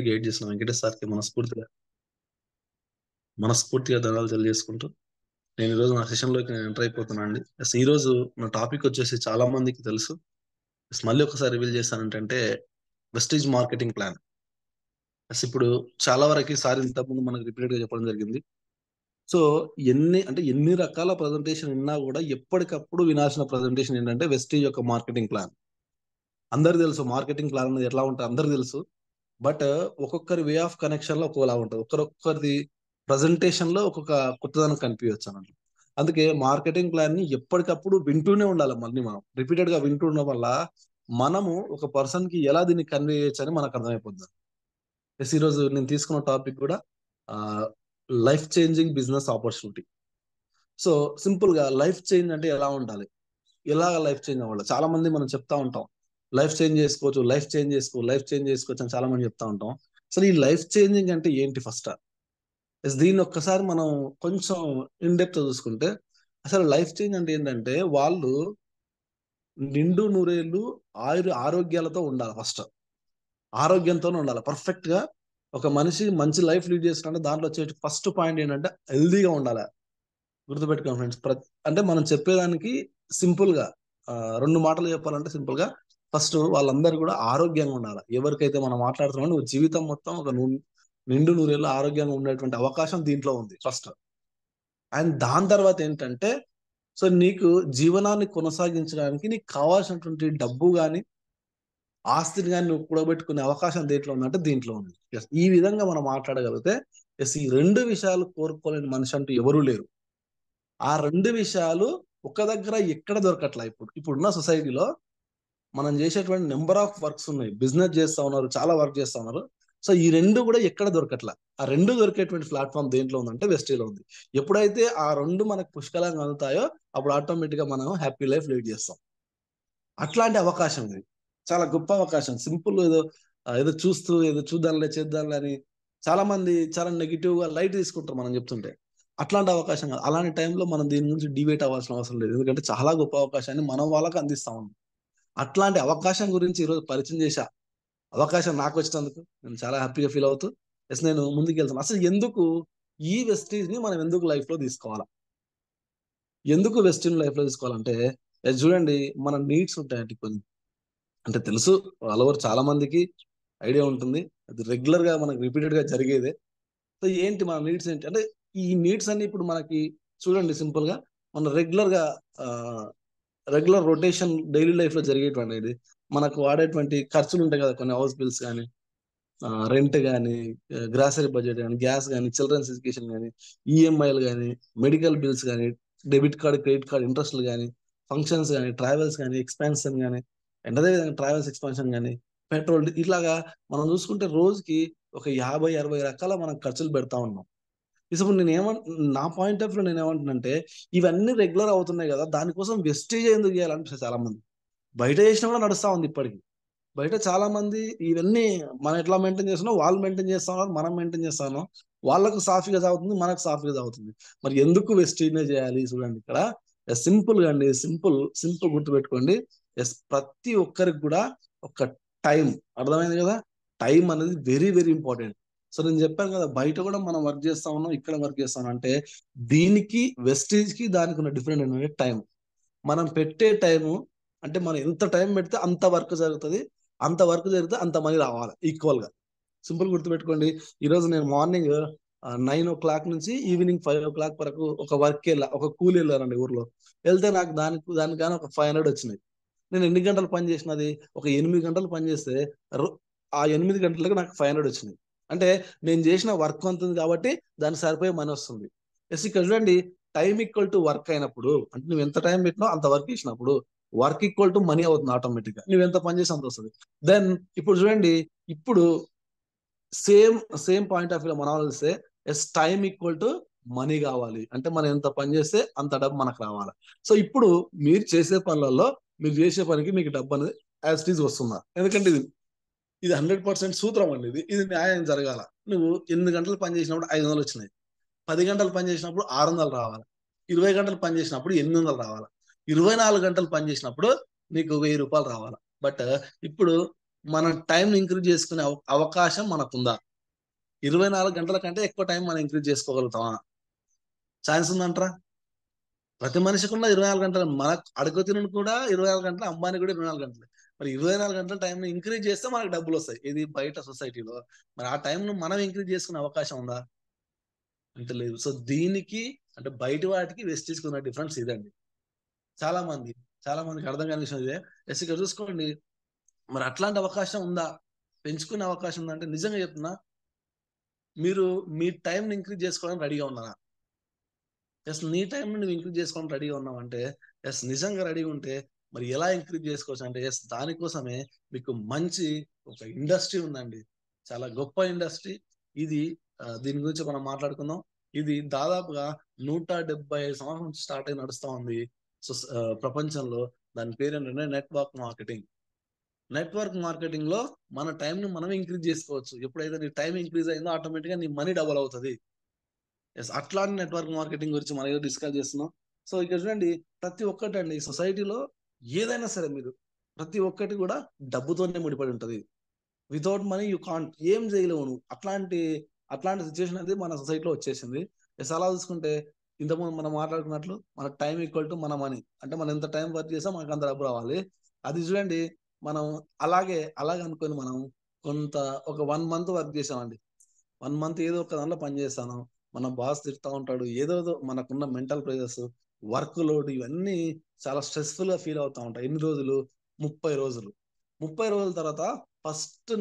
Guide చేసిన వెంకటేష్ సార్కి మనస్ఫూర్తిగా ధన్యవాదాలు తెలియజేసుకుంటూ నేను ఈరోజు నా సెషన్లోకి నేను ఎంటర్ అయిపోతున్నాను అండి. ఈ రోజు నా టాపిక్ వచ్చేసి చాలా మందికి తెలుసు. మళ్ళీ ఒకసారి రివీల్ చేశానంటే వెస్టేజ్ మార్కెటింగ్ ప్లాన్. ఇప్పుడు చాలా వరకు సార్ ఇంతకుముందు మనకు రిపీటెడ్ గా చెప్పడం జరిగింది. సో ఎన్ని రకాల ప్రజెంటేషన్ విన్నా కూడా ఎప్పటికప్పుడు వినాల్సిన ప్రజెంటేషన్ ఏంటంటే వెస్టేజ్ యొక్క మార్కెటింగ్ ప్లాన్. అందరికి తెలుసు మార్కెటింగ్ ప్లాన్ అనేది ఎట్లా ఉంటుంది, అందరికి తెలుసు. బట్ ఒక్కొక్కరి వే ఆఫ్ కనెక్షన్ లో ఒక్కోలా ఉంటుంది. ఒక్కొక్కరిది ప్రజెంటేషన్ లో ఒక్కొక్క కొత్తదనం కనిపించచ్చు అన్నట్లు. అందుకే మార్కెటింగ్ ప్లాన్ ని ఎప్పటికప్పుడు వింటూనే ఉండాలి. మళ్ళీ మనం రిపీటెడ్ గా వింటుండడం వల్ల మనము ఒక పర్సన్ కి ఎలా దీన్ని కన్వే చేయొచ్చు అని మనకు అర్థమైపోతుంది. ఈ రోజు నేను తీసుకున్న టాపిక్ కూడా life changing business opportunity. So simple గా లైఫ్ చేంజ్ అంటే ఎలా ఉండాలి, ఎలాగ లైఫ్ చేంజ్ అవ్వాలి. చాలా మంది మనం చెప్తా ఉంటాం లైఫ్ చేంజ్ చేసుకోవచ్చు, లైఫ్ చేంజ్ చేసుకోవచ్చు అని చాలా మంది చెప్తా ఉంటాం. అసలు ఈ లైఫ్ చేంజింగ్ అంటే ఏంటి ఫస్ట్? దీన్ని ఒక్కసారి మనం కొంచెం ఇన్ డెప్త్ చూసుకుంటే అసలు లైఫ్ చేంజ్ అంటే ఏంటంటే వాళ్ళు నిండు నూరేళ్ళు ఆరోగ్యాలతో ఉండాలి. ఫస్ట్ ఆరోగ్యంతోనే ఉండాలి. పర్ఫెక్ట్ గా ఒక మనిషి మంచి లైఫ్ లీడ్ చేస్తుంటే దాంట్లో వచ్చే ఫస్ట్ పాయింట్ ఏంటంటే హెల్దీగా ఉండాలి. గుర్తుపెట్టుకోండి ఫ్రెండ్స్. అంటే మనం చెప్పేదానికి సింపుల్ గా రెండు మాటలు చెప్పాలంటే సింపుల్ గా ఫస్ట్ వాళ్ళందరూ కూడా ఆరోగ్యంగా ఉండాలి. ఎవరికైతే మనం మాట్లాడుతున్నామో నువ్వు జీవితం మొత్తం ఒక నిండు నూరేళ్ళు ఆరోగ్యంగా ఉండేటువంటి అవకాశం దీంట్లో ఉంది ఫస్ట్. అండ్ దాని తర్వాత ఏంటంటే సో నీకు జీవనాన్ని కొనసాగించడానికి నీకు కావాల్సినటువంటి డబ్బు కానీ ఆస్తిని కానీ నువ్వు కూడబెట్టుకునే అవకాశం దేంట్లో ఉందంటే దీంట్లో ఉంది. ఈ విధంగా మనం మాట్లాడగలిగితే ఈ రెండు విషయాలు కోరుకోలేని మనిషి అంటూ ఎవరూ లేరు. ఆ రెండు విషయాలు ఒక దగ్గర ఎక్కడ దొరకట్లా. ఇప్పుడున్న సొసైటీలో మనం చేసేటువంటి నెంబర్ ఆఫ్ వర్క్స్ ఉన్నాయి. బిజినెస్ చేస్తా ఉన్నారు, చాలా వర్క్ చేస్తా ఉన్నారు. సో ఈ రెండు కూడా ఎక్కడ దొరకట్లా. ఆ రెండు దొరికేటువంటి ప్లాట్ఫామ్ దేంట్లో ఉందంటే వెస్టీలో ఉంది. ఎప్పుడైతే ఆ రెండు మనకు పుష్కలంగా అందుతాయో అప్పుడు ఆటోమేటిక్ గా మనం హ్యాపీ లైఫ్ లీడ్ చేస్తాం. అట్లాంటి అవకాశం ఇది చాలా గొప్ప అవకాశం. సింపుల్ ఏదో చూద్దాంలే చేద్దాంలే అని చాలా మంది చాలా నెగిటివ్ గా లైట్ తీసుకుంటారు మనం చెప్తుంటే. అట్లాంటి అవకాశం కాదు. అలాంటి టైంలో మనం దీని నుంచి డివేట్ అవ్వాల్సిన అవసరం లేదు. ఎందుకంటే చాలా గొప్ప అవకాశాన్ని మనం వాళ్ళకి అందిస్తా ఉన్నాం. అట్లాంటి అవకాశం గురించి ఈరోజు పరిచయం చేశా. అవకాశం నాకు వచ్చినందుకు నేను చాలా హ్యాపీగా ఫీల్ అవుతూ నేను ముందుకు వెళ్తాను. అసలు ఎందుకు ఈ వెస్టీజ్ ని మనం ఎందుకు లైఫ్ లో తీసుకోవాలా, ఎందుకు వెస్టీజ్ లైఫ్ లో తీసుకోవాలంటే చూడండి మన నీడ్స్ ఉంటాయండి కొన్ని. అంటే తెలుసు ఆల్ ఓవర్ చాలా మందికి ఐడియా ఉంటుంది. అది రెగ్యులర్ గా మనకు రిపీటెడ్ గా జరిగేదే. సో ఏంటి మన నీడ్స్ ఏంటి అంటే ఈ నీడ్స్ అన్ని ఇప్పుడు మనకి చూడండి సింపుల్ గా మన రెగ్యులర్ రొటేషన్ డైలీ లైఫ్ లో జరిగేటువంటిది. మనకు వాడేటువంటి ఖర్చులు ఉంటాయి కదా, కొన్ని హౌస్ బిల్స్ కానీ, రెంట్ కానీ, గ్రాసరీ బడ్జెట్ కానీ, గ్యాస్ కానీ, చిల్డ్రన్స్ ఎడ్యుకేషన్ కానీ, ఈఎంఐలు కానీ, మెడికల్ బిల్స్ కానీ, డెబిట్ కార్డ్, క్రెడిట్ కార్డ్ ఇంట్రెస్ట్లు కానీ, ఫంక్షన్స్ కానీ, ట్రావెల్స్ కానీ, ఎక్స్పాన్షన్ కానీ, అండ్ అదేవిధంగా ట్రావెల్స్ ఎక్స్పాన్షన్ కానీ, పెట్రోల్, ఇట్లాగా మనం చూసుకుంటే రోజుకి ఒక 50-60 రకాల మనం ఖర్చులు పెడతా ఉన్నాం. ఇప్పుడు నా పాయింట్ ఆఫ్ వ్యూ నేను ఏమంటున్నానంటే ఇవన్నీ రెగ్యులర్ అవుతున్నాయి కదా, దానికోసం వెస్టేజ్ ఎందుకు చేయాలనిపిస్తుంది చాలా మంది. బయట చేసినా కూడా నడుస్తా ఉంది ఇప్పటికి. బయట చాలా మంది ఇవన్నీ మనం ఎట్లా మెయింటైన్ చేస్తున్నాం వాళ్ళు మెయింటైన్ చేస్తా ఉన్నారు, మనం మెయింటైన్ చేస్తాను. వాళ్ళకు సాఫీగా సాగుతుంది, మనకు సాఫీగా సాగుతుంది. మరి ఎందుకు వెస్టేజ్ చేయాలి? చూడండి ఇక్కడ సింపుల్ గా అండి, సింపుల్ గుర్తుపెట్టుకోండి. ప్రతి ఒక్కరికి కూడా ఒక టైం, అర్థమైంది కదా, టైం అనేది వెరీ వెరీ ఇంపార్టెంట్. సో నేను చెప్పాను కదా బయట కూడా మనం వర్క్ చేస్తా ఉన్నాం, ఇక్కడ వర్క్ చేస్తాం అంటే దీనికి వెస్టేజ్ కి దానికి ఉన్న డిఫరెంట్ ఏంటంటే టైం. మనం పెట్టే టైము అంటే మనం ఎంత టైం పెడితే అంత వర్క్ జరుగుతుంది, అంత వర్క్ జరిగితే అంత మనీ రావాలి ఈక్వల్ గా. సింపుల్ గుర్తుపెట్టుకోండి. ఈరోజు నేను మార్నింగ్ 9 o'clock నుంచి ఈవినింగ్ 5 o'clock వరకు ఒక వర్క్ ఒక కూలి వెళ్ళారండి ఊర్లో. వెళ్తే నాకు దానికన్నా ఒక 500 వచ్చినాయి. నేను ఎన్ని గంటలు పని చేసినది? ఒక 8 గంటలు పని చేస్తే ఆ 8 గంటలకు నాకు 500 వచ్చినాయి. అంటే నేను చేసిన వర్క్ అంత ఉంది కాబట్టి దానికి సరిపోయే మనీ వస్తుంది. ఇక్కడ చూడండి, టైం ఈక్వల్ టు వర్క్ అయినప్పుడు అంటే నువ్వు ఎంత టైం పెట్టినావు అంత వర్క్ చేసినప్పుడు వర్క్ ఈక్వల్ టు మనీ అవుతుంది ఆటోమేటిక్ గా. నువ్వు ఎంత పని చేసి అంత వస్తుంది. దెన్ ఇప్పుడు చూడండి, ఇప్పుడు సేమ్ పాయింట్ ఆఫ్ వ్యూ మనం ఆలోచిస్తే టైం ఈక్వల్ టు మనీ కావాలి అంటే మనం ఎంత పని చేస్తే అంత డబ్బు మనకు రావాలి. సో ఇప్పుడు మీరు చేసే పనులలో మీరు చేసే పనికి మీకు డబ్బు అనేది యాజ్ ఇట్ ఈజ్ వస్తుందా? ఎందుకంటే ఇది 100% సూత్రం అండి. ఇది న్యాయం జరగాల. నువ్వు 8 గంటలు పని చేసినప్పుడు 500 వచ్చినాయి, 10 గంటలు పని చేసినప్పుడు 600 రావాలి, 20 గంటలు పని చేసినప్పుడు 800 రావాలి, 24 గంటలు పని చేసినప్పుడు నీకు 1000 రూపాయలు రావాలి. బట్ ఇప్పుడు మన టైంని ఇంక్రీజ్ చేసుకునే అవకాశం మనకుందా? 24 గంటల కంటే ఎక్కువ టైం మనం ఇంక్రీజ్ చేసుకోగలుగుతామా? ఛాన్స్ ఉందంటారా? ప్రతి మనిషికున్న 24 గంటలు. మనకు అడుగు తినుడు కూడా 24 గంటలు, అంబానీ కూడా 24 గంటలే. మరి 24 గంటల టైంని ఇంక్రీజ్ చేస్తే మనకు డబ్బులొస్తాయి. ఇది బయట సొసైటీలో. మరి ఆ టైంను మనం ఇంక్రీజ్ చేసుకునే అవకాశం ఉందా? అంటే లేదు. సో, దీనికి అంటే బయటి వాటికి వెస్టీజ్‌కి ఉన్న డిఫరెన్స్ ఇదండి. చాలా మంది, చాలా మందికి అర్థం కాని విషయం ఇదే. ఇక్కడ చూసుకోండి. మరి అట్లాంటి అవకాశం ఉందా? పెంచుకునే అవకాశం ఉందా? అంటే నిజంగా చెప్తున్నా, మీరు మీ టైంని ఇంక్రీజ్ చేసుకోవడానికి రెడీగా ఉన్నారా? నీ టైంని నువ్వు ఇంక్రీజ్ చేసుకోవడానికి రెడీగా ఉన్నావంటే, నిజంగా రెడీగా ఉంటే, మరి ఎలా ఇంక్రీజ్ చేసుకోవచ్చు అంటే, దానికోసమే మీకు మంచి ఒక ఇండస్ట్రీ ఉందండి. చాలా గొప్ప ఇండస్ట్రీ. ఇది దీని గురించి మనం మాట్లాడుకుందాం. ఇది దాదాపుగా 175 సంవత్సరాల నుంచి స్టార్ట్ అయ్యి నడుస్తా ఉంది. ప్రపంచంలో దాని పేరేంటంటే నెట్వర్క్ మార్కెటింగ్. నెట్వర్క్ మార్కెటింగ్‌లో మన టైంని మనం ఇంక్రీజ్ చేసుకోవచ్చు. ఎప్పుడైతే నీ టైం ఇంక్రీజ్ అయిందో ఆటోమేటిక్‌గా నీ మనీ డబుల్ అవుతది. అట్లాంటి నెట్వర్క్ మార్కెటింగ్ గురించి మనం ఈరోజు డిస్కస్ చేస్తున్నాం. సో, ఇక్కడ చూడండి, ప్రతి ఒక్కటండి సొసైటీలో ఏదైనా సరే మీరు ప్రతి ఒక్కటి కూడా డబ్బుతోనే ముడిపడి ఉంటది. వితౌట్ మనీ యూ కాంట్ ఏం చేయలేవు నువ్వు. అట్లాంటి సిట్యుయేషన్ అనేది మన సొసైటీలో వచ్చేసింది. అలా చూసుకుంటే ఇంతకుముందు మనం మాట్లాడుకున్నట్లు మన టైమ్ ఈక్వల్ టు మన మనీ. అంటే మనం ఎంత టైం వర్క్ చేసామో మనకు అంత డబ్బు రావాలి. అది చూడండి, మనం అలాగనుకోని మనం కొంత ఒక 1 మంత్ వర్క్ చేసామండి. 1 మంత్ ఏదో ఒక దాంట్లో పని చేశాను. మన బాస్ తిడతా ఉంటాడు. ఏదేదో మనకున్న మెంటల్ ప్రెషర్స్, వర్క్ లోడ్ ఇవన్నీ చాలా స్ట్రెస్‌ఫుల్‌గా ఫీల్ అవుతా ఉంటాం. ఎన్ని రోజులు? 30 రోజులు. 30 రోజుల తర్వాత ఫస్ట్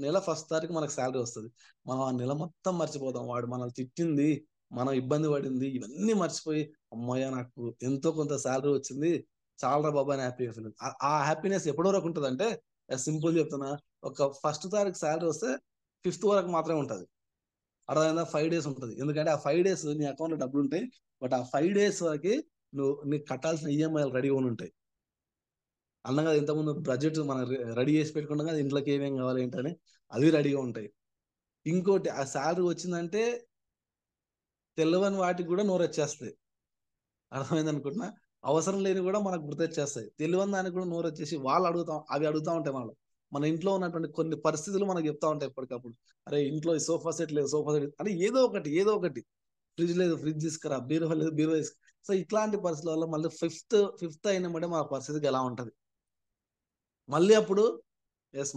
నెల ఫస్ట్ తారీఖు మనకు సాలరీ వస్తది. మనం ఆ నెల మొత్తం మర్చిపోతాం. వాడు మనల్ని తిట్టింది, మనం ఇబ్బంది పడింది ఇవన్నీ మర్చిపోయి, హమ్మయ్య! నాకు ఎంతో కొంత సాలరీ వచ్చింది. చాలురా బాబు అని హ్యాపీగా ఫీల్ అవుతాం. ఆ హ్యాపీనెస్ ఎప్పటి వరకు ఉంటదంటే, సింపుల్ చెప్తున్నా. ఒక ఫస్ట్ తారీఖు సాలరీ వస్తే ఫిఫ్త్ వరకు మాత్రమే ఉంటది. అర్థమైందా? 5 డేస్ ఉంటది. ఎందుకంటే ఆ 5 డేస్ నీ అకౌంట్‌లో డబ్బులుంటాయి. బట్ ఆ 5 డేస్ వరకి నీకు కట్టాల్సిన ఈఎంఐలు రెడీగా ఉంటాయి. అన్నాం కదా ఇంతకుముందు బడ్జెట్ మనం రెడీ చేసి పెట్టుకుంటాం కదా! ఇంట్లోకి ఏమేం కావాలి ఏంటని. అవి రెడీగా ఉంటాయి. ఇంకోటి ఆ సాలరీ వచ్చిందంటే తెలవని వాటికి కూడా నోరొచ్చేస్తది. అర్థమైందనుకుంటున్నా. అవసరం లేనివి కూడా మనకు గుర్తొచ్చేస్తాయి. తెలియని దానికి కూడా నోరొచ్చేసి అవి అడుగుతా ఉంటాయి మనల్ని. మన ఇంట్లో ఉన్నటువంటి కొన్ని పరిస్థితులు మనకు చెప్తా ఉంటాయి ఎప్పటికప్పుడు. అరే! ఇంట్లో ఈ సోఫా సెట్ లేదు, సోఫా సెట్ అని ఏదో ఒకటి. ఫ్రిడ్జ్ లేదు, ఫ్రిడ్జ్ తీసుకురా. బీరువా లేదు, బీరువా సో, ఇట్లాంటి పరిస్థితులలో మళ్ళీ ఫిఫ్త్ అయినెంబటే మన పరిస్థితికి ఎలా ఉంటది. మళ్ళీ అప్పుడు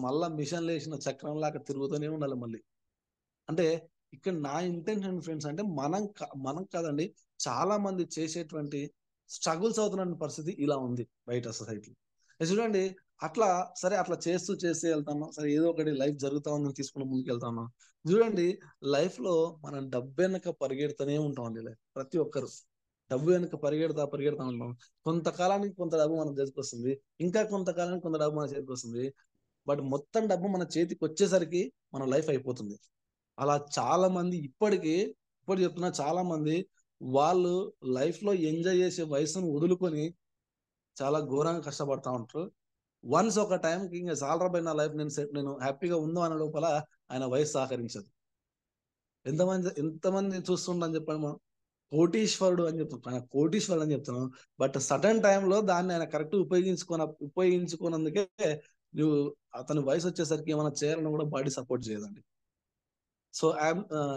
మళ్ళా మిషన్‌లేసిన చక్రంలాగా తిరుగుతూనే ఉండాలి మళ్ళీ. అంటే ఇక్కడ నా ఇంటెన్షన్ ఫ్రెండ్స్ అంటే మనం కాదండి. చాలా మంది చేసేటువంటి స్ట్రగుల్స్ అవుతున్న పరిస్థితి ఇలా ఉంది బయట సొసైటీలో. చూడండి, అట్లా సరే అట్లా చేస్తూ ఎళ్తున్నాం. సరే ఏదో ఒకటి లైఫ్ జరుగుతా ఉందని తీసుకొని ముందుకెళ్తా ఉన్నాం. చూడండి, లైఫ్‌లో మనం డబ్బెనక పరిగెడుతూనే ఉంటామండి ప్రతి ఒక్కరు. డబ్బు వెనక పరిగెడతా ఉంటాం. కొంతకాలానికి కొంత డబ్బు మన చేతికొస్తుంది. ఇంకా కొంతకాలానికి కొంత డబ్బు మన చేతికొస్తుంది. బట్ మొత్తం డబ్బు మన చేతికొచ్చేసరికి మన లైఫ్ అయిపోతుంది. అలా చాలా మంది ఇప్పుడు చెప్తున్నా, చాలా మంది వాళ్ళు లైఫ్‌లో ఎంజాయ్ చేసే వయసును వదులుకొని చాలా ఘోరంగా కష్టపడతా ఉంటారు. వన్స్ ఒక టైమ్‌కి ఇంక చాలురా బోయ్ నా లైఫ్ నేను హ్యాపీగా ఉందాం అనే లోపల ఆయన వయస్సు సహకరించదు. ఎంతమందిని చూస్తుంటాం చెప్పండి మనం. కోటీశ్వరుడు అని చెప్తాం. ఆయన కోటీశ్వరుడు అని చెప్తున్నాం. బట్ సర్టెన్ టైమ్‌లో దాన్ని ఆయన కరెక్ట్‌గా ఉపయోగించుకోనందుకే నువ్వు అతని వయసొచ్చేసరికి ఏమైనా చేయాలన్నా కూడా బాడీ సపోర్ట్ చేయదండి. సో,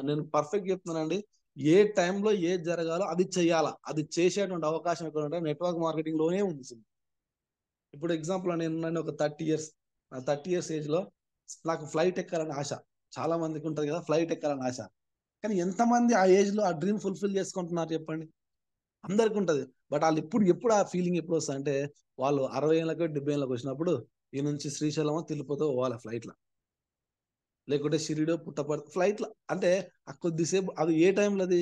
నేను పర్ఫెక్ట్‌గా చెప్తున్నానండి. ఏ టైంలో ఏది జరగాలో అది చెయ్యాలా. అది చేసేటువంటి అవకాశం ఎక్కడుంటే నెట్వర్క్ మార్కెటింగ్‌లోనే ఉంది. ఇప్పుడు ఎగ్జాంపుల్ నేనున్నాను ఒక 30 ఇయర్స్. నా 30 ఇయర్స్ ఏజ్‌లో నాకు ఫ్లైట్ ఎక్కాలని ఆశ. చాలా మందికుంటది కదా! ఫ్లైట్ ఎక్కాలని ఆశ. కానీ ఎంతమంది ఆ ఏజ్‌లో ఆ డ్రీమ్ ఫుల్‌ఫిల్ చేసుకుంటున్నారు చెప్పండి? అందరికుంటది. బట్ ఎప్పుడు ఆ ఫీలింగ్ ఎప్పుడొస్తదంటే, వాళ్ళు 60 ఏళ్ళకో, 70 ఏళ్ళకొచ్చినప్పుడు ఈ నుంచి శ్రీశైలమో, తిరుపతో పోవాలి ఫ్లైట్‌ల. లేకుంటే షిరిడో, పుట్టపర్తి ఫ్లైట్‌ల. అంటే ఆ కొద్దిసేపు అది ఏ టైంలో అది?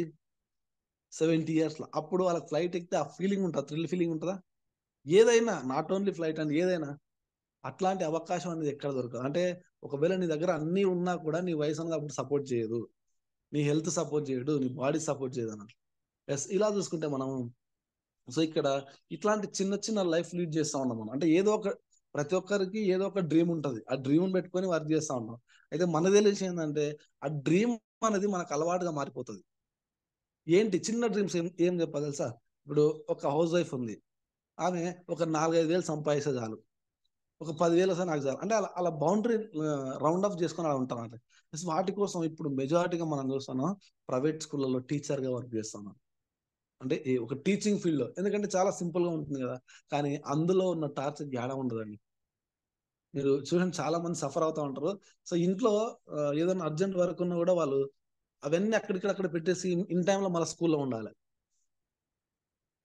70 ఇయర్స్‌ల. అప్పుడు వాళ్ళకి ఫ్లైట్ ఎక్కితే ఆ ఫీలింగ్ ఉంటదా? థ్రిల్ ఫీలింగ్ ఉంటదా? ఏదైనా నాట్ ఓన్లీ ఫ్లైట్ అండి, ఏదైనా. అట్లాంటి అవకాశం అనేది ఎక్కడ దొరకదు. అంటే ఒకవేళ నీ దగ్గర అన్నీ ఉన్నా కూడా నీ వయసనేది అప్పుడు సపోర్ట్ చేయదు. నీ హెల్త్ సపోర్ట్ చేయడు. నీ బాడీ సపోర్ట్ చేయదన్నట్టు. ఇలా చూసుకుంటే మనం, సో, ఇక్కడ ఇట్లాంటి చిన్న చిన్న లైఫ్ లీడ్ చేస్తా ఉన్నాం మనం. అంటే ప్రతి ఒక్కరికి ఏదో ఒక డ్రీమ్ ఉంటది. ఆ డ్రీమ్‌ని పెట్టుకొని వర్క్ చేస్తా ఉంటాం. అయితే మనకు తెలిసి ఏందంటే, ఆ డ్రీమ్ అనేది మనకు అలవాటుగా మారిపోతది. ఏంటి చిన్న డ్రీమ్స్ ఏం చెప్పా తెలుసా? ఇప్పుడు ఒక హౌస్ వైఫ్ ఉంది. ఆమె ఒక 4, 5 వేలు సంపాదిస్తే చాలు. ఒక 10,000 వస్తే నాకు చాలు. అంటే అలా అలా బౌండరీ రౌండ్ ఆఫ్ చేసుకొని అలా ఉంటారన్నమాట. వాటి కోసం ఇప్పుడు మెజారిటీగా మనం చూస్తున్నాం ప్రైవేట్ స్కూళ్ళలో టీచర్‌గా వర్క్ చేస్తున్నాం. అంటే ఒక టీచింగ్ ఫీల్డ్‌లో. ఎందుకంటే చాలా సింపుల్‌గా ఉంటుంది గదా! కానీ అందులో ఉన్న టార్చర్ యాడ ఉండదండి. మీరు చూడండి చాలా మంది సఫర్ అవుతా ఉంటారు. సో, ఇంట్లో ఏదైనా అర్జెంట్ వర్క్ ఉన్నా గూడా వాళ్ళు అవన్నీ అక్కడ పెట్టేసి ఇన్ టైమ్‌లో మళ్ళా స్కూల్‌లో ఉండాలి.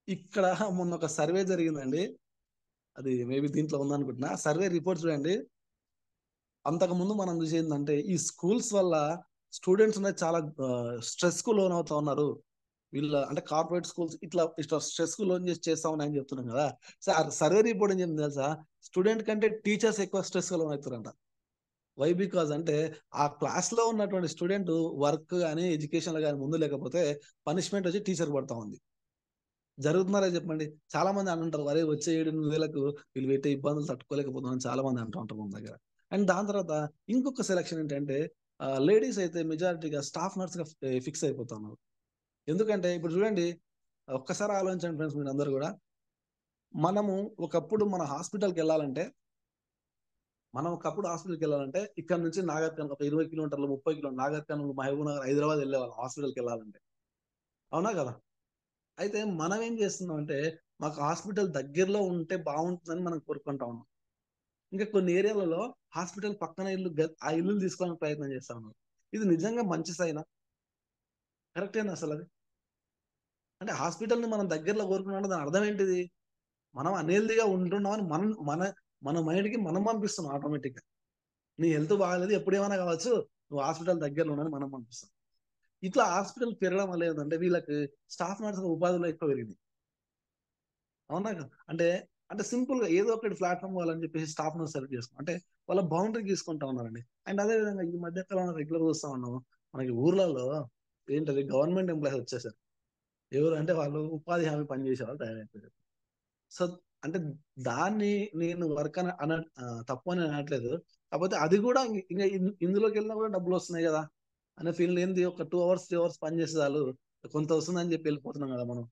ఇక్కడ మొన్న ఒక సర్వే జరిగిందండి. అది మేబీ దీంట్లో ఉందనుకుంటున్నా. సర్వే రిపోర్ట్ చూడండి. అంతకుముందు మనం చూసేదేంటంటే, ఈ స్కూల్స్ వల్ల స్టూడెంట్స్ అనేది చాలా స్ట్రెస్‌కు లోనవుతా ఉన్నారు. వీళ్ళ అంటే కార్పొరేట్ స్కూల్స్ ఇట్లా స్ట్రెస్‌కు లోన్ చేసి చేస్తా ఉన్నాయని చెప్తున్నాం గదా! సర్వే రిపోర్ట్ ఏం చెప్పింది తెలుసా? స్టూడెంట్ కంటే టీచర్స్ ఎక్కువ స్ట్రెస్‌కు లోనవుతారంట. వై బికాజ్ అంటే ఆ క్లాస్‌లో ఉన్నటువంటి స్టూడెంట్ వర్క్ గాని, ఎడ్యుకేషన్‌లో గాని ముందు లేకపోతే పనిష్మెంట్ వచ్చి టీచర్‌కి పడతా ఉంది. జరుగుతున్నారా చెప్పండి? చాలా మంది అంటుంటారు. "అరేయ్! వచ్చే 7, 8,000లకు వీళ్ళు పెట్టే ఇబ్బందులు తట్టుకోలేకపోతున్నాం" అని చాలా మంది అంటూ ఉంటారు మన దగ్గర. అండ్ దాని తర్వాత ఇంకొక సెలక్షన్ ఏంటంటే లేడీస్ అయితే మెజారిటీగా స్టాఫ్ నర్స్‌గా ఫిక్స్ అయిపోతున్నారు. ఎందుకంటే ఇప్పుడు చూడండి ఒక్కసారి ఆలోచించండి ఫ్రెండ్స్ మీరందరూ గూడా. మనము ఒకప్పుడు మన హాస్పిటల్‌కెళ్ళాలంటే ఇక్కడ నుంచి నాగర్ కర్నూల్ ఒక 20 కిలోమీటర్లు, 30 కిలోమీటర్లు నాగర్ కర్నూల్, మహబూబ్ నగర్, హైదరాబాద్ ఎళ్ళేవాళ్ళం హాస్పిటల్‌కెళ్ళాలంటే. అవునా గదా! అయితే మనం ఏం చేస్తున్నామంటే మాకు హాస్పిటల్ దగ్గరలో ఉంటే బావుంటుందని మనం కోరుకుంటా ఉన్నాం. ఇంకా కొన్ని ఏరియాలలో హాస్పిటల్ పక్కన ఆ ఇల్లులు తీసుకోవడానికి ప్రయత్నం చేస్తా ఉన్నాం. ఇది నిజంగా మంచి సైనా? కరెక్టేనా అసలది? అంటే హాస్పిటల్‌ని మనం దగ్గరలో కోరుకున్నామంటే దాని అర్థం ఏంటిది? మనం అన్‌హెల్తీగా ఉంటున్నామని మన మన మైండ్‌కి మనం పంపిస్తున్నాం ఆటోమేటిక్‌గా. నీ హెల్త్ బాగాలేదు ఎప్పుడేమైనా కావచ్చు. నువ్వు హాస్పిటల్ దగ్గరలో ఉండని మనం పంపిస్తాం. ఇట్లా హాస్పిటల్ పెరగడం వల్ల ఏందంటే వీళ్ళకి స్టాఫ్ నర్స్‌ల ఉపాధిలో ఎక్కువ పెరిగింది. అవునా కదా! అంటే, అంటే సింపుల్‌గా ఏదో ఒకటి ప్లాట్‌ఫార్మ్ కావాలని చెప్పేసి స్టాఫ్‌ని సెలెక్ట్ చేసుకున్నాం. అంటే వాళ్ళ బౌండరీ గీసుకుంటా ఉన్నారండి. అండ్ అదే విధంగా ఈ మధ్య కాలంలో రెగ్యులర్‌గా చూస్తా ఉన్నాము. మనకి ఊర్లలో ఏంటది గవర్నమెంట్ ఎంప్లాయీస్ వచ్చేసారు. ఎవరు అంటే వాళ్ళు ఉపాధి హామీ పని చేసేవాళ్ళు తయారైపోయారు. సో, అంటే దాన్ని నేను వర్క్ తప్పు అని అనట్లేదు. కాకపోతే అది కూడా ఇంగ ఇందులోకెళ్ళినా కూడా డబ్బులొస్తున్నాయి గదా! అనే ఫీల్‌లో ఏంది ఒక 2 అవర్స్, 3 అవర్స్ పని చేస్తే చాలు కొంత వస్తుందని చెప్పి వెళ్ళిపోతున్నాం గదా మనం.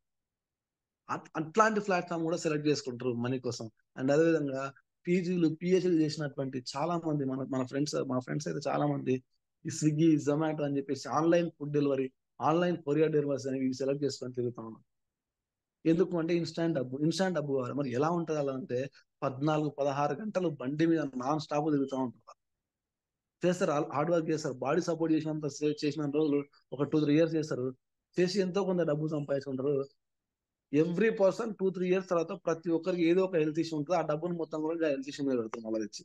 అట్లాంటి ప్లాట్‌ఫార్మ్ గూడా సెలెక్ట్ జేసుకుంటారు మనీ కోసం. అండ్ అదే విధంగా పీజీలు, పీహెచ్‌డీలు చేసినటువంటి చాలా మంది మా ఫ్రెండ్స్ అయితే చాలా మంది ఈ స్విగ్గీ, జొమాటో అని జెప్పేసి online food delivery, online courier deliveries అనేవి ఇవి సెలెక్ట్ చేసుకొని తిరుగుతా ఉన్నారు. ఎందుకు అంటే ఇన్‌స్టాంట్ డబ్బు కావాలి. మరి ఎలా ఉంటది అలా అంటే 14, 16 గంటలు బండి మీద నాన్ స్టాప్ తిరుగుతా ఉంటారు. చేస్తారు హార్డ్ వర్క్ చేస్తారు. బాడీ సపోర్ట్ చేసినంత రోజులు ఒక 2, 3 ఇయర్స్ చేస్తారు. చేసి ఎంతో కొంత డబ్బు సంపాదించుకుంటారు. ఎవ్రి పర్సన్ 2, 3 ఇయర్స్ తర్వాత ప్రతి ఒక్కరికి ఏదో ఒక హెల్త్ ఇష్యూ ఉంటది. ఆ డబ్బుని మొత్తం కూడా హెల్త్ ఇష్యూ మీద పెడతారు మళ్ళా తెచ్చి.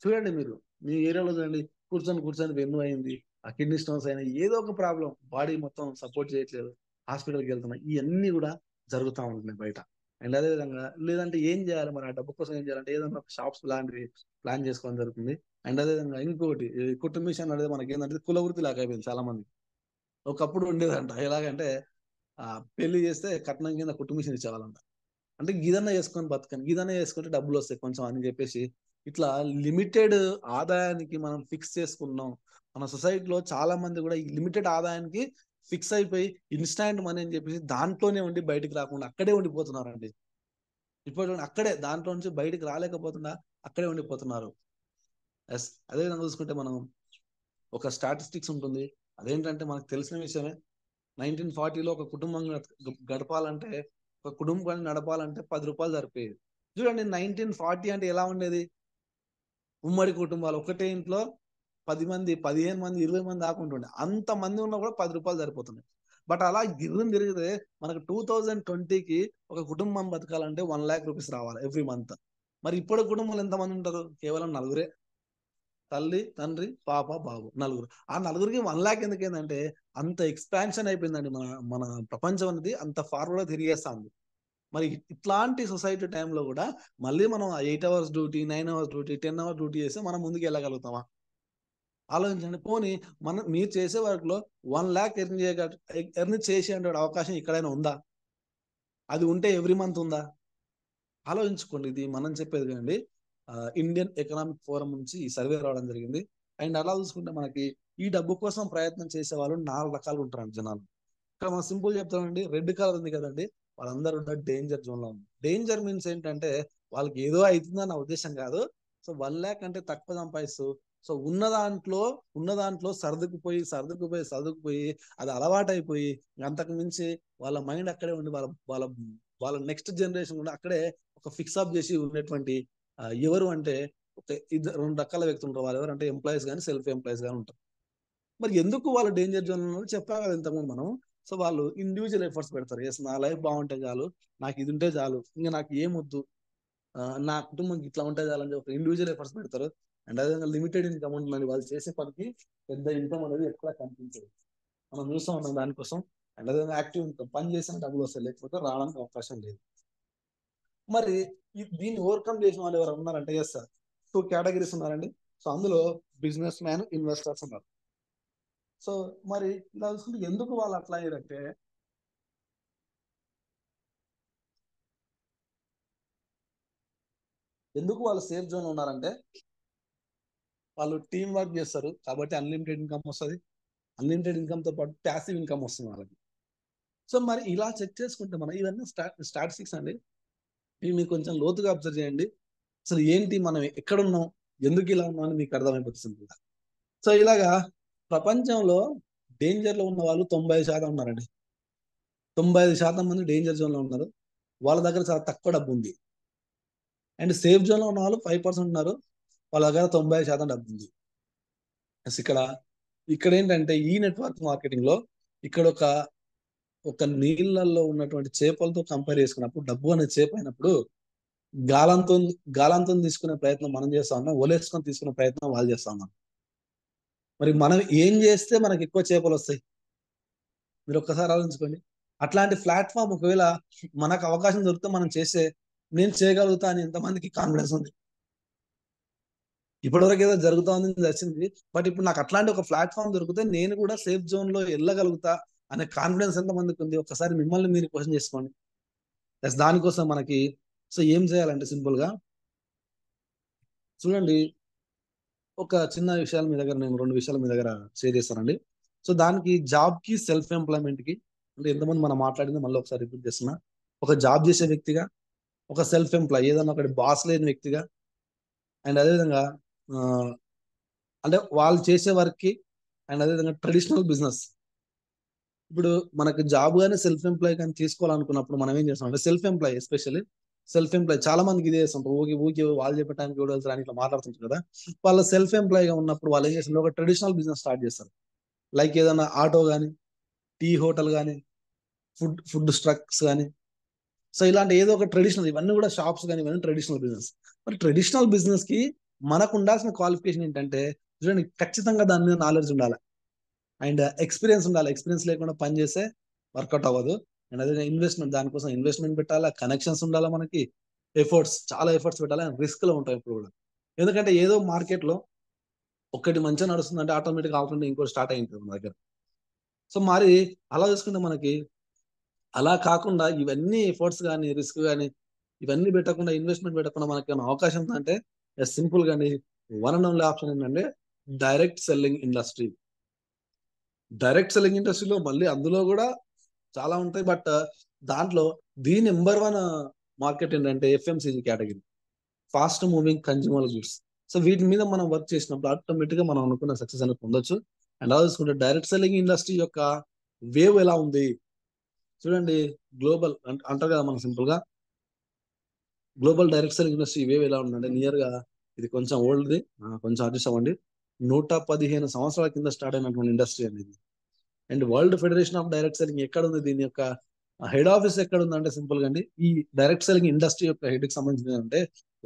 చూడండి మీరు. మీ ఏరియాలో చూడండి. కూర్చొని వెన్ను అయింది. ఆ కిడ్నీ స్టోన్స్ అయినాయి. ఏదో ఒక ప్రాబ్లమ్ బాడీ మొత్తం సపోర్ట్ చేయట్లేదు. హాస్పిటల్‌కెళ్తున్నా. ఇయన్నీ గూడా జరుగుతా ఉంటున్నాయి బయట. అండ్ అదే విధంగా లేదంటే ఏం జేయాలి మరి ఆ డబ్బు కోసం ఏం జేయాలంటే ఏదన్నా ఒక షాప్స్ లాంటివి ప్లాన్ చేసుకోవడం జరుగుతుంది. అండ్ అదే విధంగా ఇంకొకటి కుట్టు మిషన్ అనేది మనకేందంటే కులవృత్తి లాగా అయిపోయింది చాలా మందికి. ఒకప్పుడు ఉండేదంట. ఎలాగంటే పెళ్లి చేస్తే కట్నం కింద కుట్టు మిషన్ ఇచ్చేవాళ్ళంట. అంటే గిదన్నా చేసుకొని బతకండి. గిదన్నా చేసుకుంటే డబ్బులొస్తాయి కొంచెం అని జెప్పేసి, ఇట్లా లిమిటెడ్ ఆదాయానికి మనం ఫిక్స్ చేసుకున్నాం. మన సొసైటీలో చాలా మంది గూడా ఈ లిమిటెడ్ ఆదాయానికి ఫిక్స్ అయిపోయి ఇన్‌స్టాంట్ మనీ అని జెప్పేసి దాంట్లోనే ఉండి బయటికి రాకుండా అక్కడే ఉండిపోతున్నారండి. ఇప్పుడు చూడండి అక్కడే దాంట్లో నుంచి బయటికి రాలేకపోతున్నా అక్కడే ఉండిపోతున్నారు. యెస్. అదే విధంగా చూసుకుంటే మనం ఒక స్టాటిస్టిక్స్ ఉంటుంది. అదేంటంటే మనకు తెలిసిన విషయమే. 1940లో ఒక కుటుంబం గడపాలంటే, ఒక కుటుంబాన్ని నడపాలంటే రూ. 10 సరిపోయేది. చూడండి 1940 అంటే ఎలా ఉండేది? ఉమ్మడి కుటుంబాలు. ఒకటే ఇంట్లో 10 మంది, 15 మంది, 20 మంది దాకా ఉంటుండే. అంతమంది ఉన్నా కూడా రూ. 10 సరిపోతున్నాయి. బట్ అలా గిర్రున తిరిగితే మనకు 2020కి ఒక కుటుంబం బతకాలంటే 1,00,000 రూపీస్ రావాలి ఎవ్రీ మంత్. మరి ఇప్పుడు కుటుంబంలో ఎంతమంది ఉంటారు? కేవలం నలుగురే. తల్లి, తండ్రి, పాప, బాబు నలుగురు. ఆ నలుగురికి 1,00,000 ఎందుకైందంటే అంత ఎక్స్‌పాన్షన్ అయిపోయిందండి మన ప్రపంచం అనేది అంత ఫార్వర్డ్‌గా తిరిగేస్తాంది. మరి ఇట్లాంటి సొసైటీ టైమ్‌లో గూడా మళ్ళీ మనం ఆ 8 hours duty, 9 hours duty, 10 hours duty చేస్తే మనం ముందుకెళ్ళగలుగుతామా? ఆలోచించండి. పోనీ మీరు చేసే వర్క్‌లో 1,00,000 ఎర్న్ చేసేంటి అవకాశం ఎక్కడైనా ఉందా? అది ఉంటే ఎవ్రీ మంత్ ఉందా? ఆలోచించుకోండి. ఇది మనం చెప్పేది కాదండి. ఇండియన్ ఎకనామిక్ ఫోరం నుంచి ఈ సర్వే రావడం జరిగింది. అండ్ అలా చూసుకుంటే మనకి ఈ డబ్బు కోసం ప్రయత్నం చేసేవాళ్ళు 4 రకాలుగా ఉంటారండి జనాలు. ఇక్కడ మనం సింపుల్ చెప్తామండి. రెడ్ కలర్ ఉంది కదండీ! వాళ్ళందరూ కూడా డేంజర్ జోన్‌లో ఉన్నారు. డేంజర్ మీన్స్ ఏంటంటే వాళ్ళకి ఏదో అవుతుందని నా ఉద్దేశం కాదు. సో 1 lakh అంటే తక్కువ సంపాదిస్తూ సో ఉన్న దాంట్లో సర్దుకుపోయి అది అలవాటైపోయి అంతకు మించి వాళ్ళ మైండ్ అక్కడే ఉండి వాళ్ళ వాళ్ళ నెక్స్ట్ జనరేషన్ కూడా అక్కడే ఒక ఫిక్స్ అప్ చేసి ఉన్నటువంటి ఎవరు అంటే ఒక ఇద్దరు 2 రకాల వ్యక్తులు ఉంటారు. వాళ్ళు ఎవరంటే ఎంప్లాయీస్ కానీ సెల్ఫ్ ఎంప్లాయీస్ కానీ ఉంటారు. మరి ఎందుకు వాళ్ళు డేంజర్ జోన్ ఉన్నది చెప్పా కదా ఇంతకుముందు మనం. సో వాళ్ళు ఇండివిజువల్ ఎఫర్ట్స్ పెడతారు. ఎస్ నా లైఫ్ బాగుంటే చాలు, నాకు ఇది ఉంటే చాలు, ఇంకా నాకు ఏమొద్దు, నా కుటుంబం ఇట్లా ఉంటే చాలని చెప్పి ఇండివిజువల్ ఎఫర్ట్స్ పెడతారు. అండ్ అదేవిధంగా లిమిటెడ్ ఇన్కమ్ ఉంటుంది. వాళ్ళు చేసే పనికి పెద్ద ఇన్కమ్ అనేది ఎక్కడ కనిపించదు. మనం చూస్తూ ఉన్నాం దానికోసం. అండ్ అదేవిధంగా యాక్టివ్ ఇన్కమ్, పని చేసిన డబ్బులు వస్తాయి, లేకపోతే రావడానికి అవకాశం లేదు. మరి దీన్ని ఓవర్కమ్ చేసిన వాళ్ళు ఎవరు ఉన్నారంటే ఎస్ సార్ 2 కేటగిరీస్ ఉన్నారండి. సో అందులో బిజినెస్ మ్యాన్, ఇన్వెస్టర్స్ ఉన్నారు. సో మరి ఇలా చూసుకుంటే ఎందుకు వాళ్ళు అట్లా అయ్యారంటే ఎందుకు వాళ్ళు సేఫ్ జోన్ ఉన్నారంటే వాళ్ళు టీం వర్క్ చేస్తారు కాబట్టి అన్లిమిటెడ్ ఇన్కమ్ వస్తుంది. అన్లిమిటెడ్ ఇన్కమ్ తో పాటు ప్యాసివ్ ఇన్కమ్ వస్తుంది వాళ్ళకి. సో మరి ఇలా చెక్ చేసుకుంటే మనం ఇవన్నీ స్టాటిస్టిక్స్ అండి. ఇవి మీరు కొంచెం లోతుగా అబ్జర్వ్ చేయండి. అసలు ఏంటి మనం ఎక్కడ ఉన్నాం, ఎందుకు ఇలా ఉన్నాం అని మీకు అర్థమైపోతుంది. సో ఇలాగా ప్రపంచంలో డేంజర్ లో ఉన్న వాళ్ళు 95% ఉన్నారండి. 95% మంది డేంజర్ జోన్ లో ఉన్నారు. వాళ్ళ దగ్గర చాలా తక్కువ డబ్బు ఉంది. అండ్ సేఫ్ జోన్ లో ఉన్న వాళ్ళు 5% ఉన్నారు. వాళ్ళ దగ్గర 90% డబ్బు ఉంది. ఇక్కడ ఇక్కడ ఏంటంటే ఈ నెట్వర్క్ మార్కెటింగ్ లో ఇక్కడ ఒక నీళ్ళల్లో ఉన్నటువంటి చేపలతో కంపేర్ చేసుకున్నప్పుడు డబ్బు అనే చేప అయినప్పుడు గాలంతో గాలంతో తీసుకునే ప్రయత్నం మనం చేస్తా ఉన్నాం, ఒలేసుకొని తీసుకునే ప్రయత్నం వాళ్ళు చేస్తా ఉన్నాం. మరి మనం ఏం చేస్తే మనకి ఎక్కువ చేపలు వస్తాయి? మీరు ఒక్కసారి ఆలోచించుకోండి. అట్లాంటి ప్లాట్ఫామ్ ఒకవేళ మనకు అవకాశం దొరికితే మనం నేను చేయగలుగుతా అని ఎంతమందికి కాన్ఫిడెన్స్ ఉంది? ఇప్పటివరకు ఏదో జరుగుతా ఉంది వచ్చింది, బట్ ఇప్పుడు నాకు అట్లాంటి ఒక ప్లాట్ఫామ్ దొరికితే నేను కూడా సేఫ్ జోన్ లో వెళ్ళగలుగుతా అనే కాన్ఫిడెన్స్ ఎంతమందికి ఉంది? ఒకసారి మిమ్మల్ని మీరు క్వశ్చన్ చేసుకోండి. దానికోసం మనకి సో ఏం చేయాలంటే సింపుల్ గా చూడండి, ఒక చిన్న విషయాలు మీ దగ్గర నేను 2 విషయాలు మీ దగ్గర షేర్ చేస్తానండి. సో దానికి జాబ్ కి సెల్ఫ్ ఎంప్లాయ్మెంట్ కి అంటే ఎంతమంది మనం మాట్లాడింది మళ్ళీ ఒకసారి రిపీట్ చేస్తున్నా. ఒక జాబ్ చేసే వ్యక్తిగా, ఒక సెల్ఫ్ ఎంప్లాయ్ ఏదన్నా ఒకటి బాస్ లేని వ్యక్తిగా, అండ్ అదేవిధంగా ఆ, అంటే వాళ్ళు చేసే వర్క్ కి, అండ్ అదేవిధంగా ట్రెడిషనల్ బిజినెస్. ఇప్పుడు మనకి జాబ్ కానీ సెల్ఫ్ ఎంప్లాయ్ కానీ తీసుకోవాలనుకున్నప్పుడు మనం ఏం చేస్తాం అంటే self employee especially self employee చాలా మందికి ఇదే చేస్తుంటారు. ఊకి ఊకి వాళ్ళు చెప్పడానికి కూడా వెళ్తారు ఇట్లా మాట్లాడుతుంటారు కదా. వాళ్ళ సెల్ఫ్ ఎంప్లాయ్ గా ఉన్నప్పుడు వాళ్ళు ఏం చేస్తారు, ఒక ట్రెడిషనల్ బిజినెస్ స్టార్ట్ చేస్తారు. లైక్ ఏదైనా ఆటో కానీ, టీ హోటల్ కానీ, ఫుడ్ స్ట్రక్స్ కానీ. సో ఇలాంటి ఏదో ఒక ట్రెడిషనల్, ఇవన్నీ కూడా షాప్స్ కానీ ఇవన్నీ ట్రెడిషనల్ బిజినెస్. మరి ట్రెడిషనల్ బిజినెస్ కి మనకు ఉండాల్సిన క్వాలిఫికేషన్ ఏంటంటే చూడండి, ఖచ్చితంగా దాని మీద నాలెడ్జ్ ఉండాలి అండ్ ఎక్స్పీరియన్స్ ఉండాలి. ఎక్స్పీరియన్స్ లేకుండా పని చేస్తే వర్కౌట్ అవ్వదు. అండ్ అదే ఇన్వెస్ట్మెంట్, దానికోసం ఇన్వెస్ట్మెంట్ పెట్టాలా, కనెక్షన్స్ ఉండాలా, మనకి చాలా ఎఫర్ట్స్ పెట్టాలి. అండ్ రిస్క్ లో ఉంటాయి ఇప్పుడు కూడా. ఎందుకంటే ఏదో మార్కెట్ లో ఒకటి మంచిగా నడుస్తుందంటే ఆటోమేటిక్ ఆల్రెడీ ఇంకోటి స్టార్ట్ అయింది మన దగ్గర. సో మరి అలా చూసుకుంటే మనకి అలా కాకుండా ఇవన్నీ ఎఫర్ట్స్ కానీ రిస్క్ కానీ ఇవన్నీ పెట్టకుండా, ఇన్వెస్ట్మెంట్ పెట్టకుండా మనకి ఏమైనా అవకాశం ఉందంటే సింపుల్ గాని 1 and only ఆప్షన్ ఏంటంటే direct selling industry. Direct selling ఇండస్ట్రీలో మళ్ళీ అందులో కూడా చాలా ఉంటాయి. బట్ దాంట్లో నెంబర్ 1 మార్కెట్ ఏంటంటే FMCG category, fast moving consumer goods. So వీటి మీద మనం వర్క్ చేసినప్పుడు ఆటోమేటిక్ గా మనం అనుకున్న సక్సెస్ అనేది పొందొచ్చు. అండ్ అలా చూసుకుంటే డైరెక్ట్ సెల్లింగ్ ఇండస్ట్రీ యొక్క వేవ్ ఎలా ఉంది చూడండి. గ్లోబల్ అంటారు కదా మనం సింపుల్ గా, global direct selling industry wave ఎలా ఉందంటే నియర్ గా ఇది కొంచెం ఓల్డ్ది, కొంచెం అడ్జస్ట్ అవ్వండి. 115 సంవత్సరాల కింద స్టార్ట్ అయినటువంటి ఇండస్ట్రీ అనేది. And world federation of direct selling ఎక్కడ ఉంది, దీని యొక్క హెడ్ ఆఫీస్ ఎక్కడ ఉంది అంటే సింపుల్ గా అండి ఈ డైరెక్ట్ సెల్లింగ్ ఇండస్ట్రీ యొక్క హెడ్ కి సంబంధించింది అంటే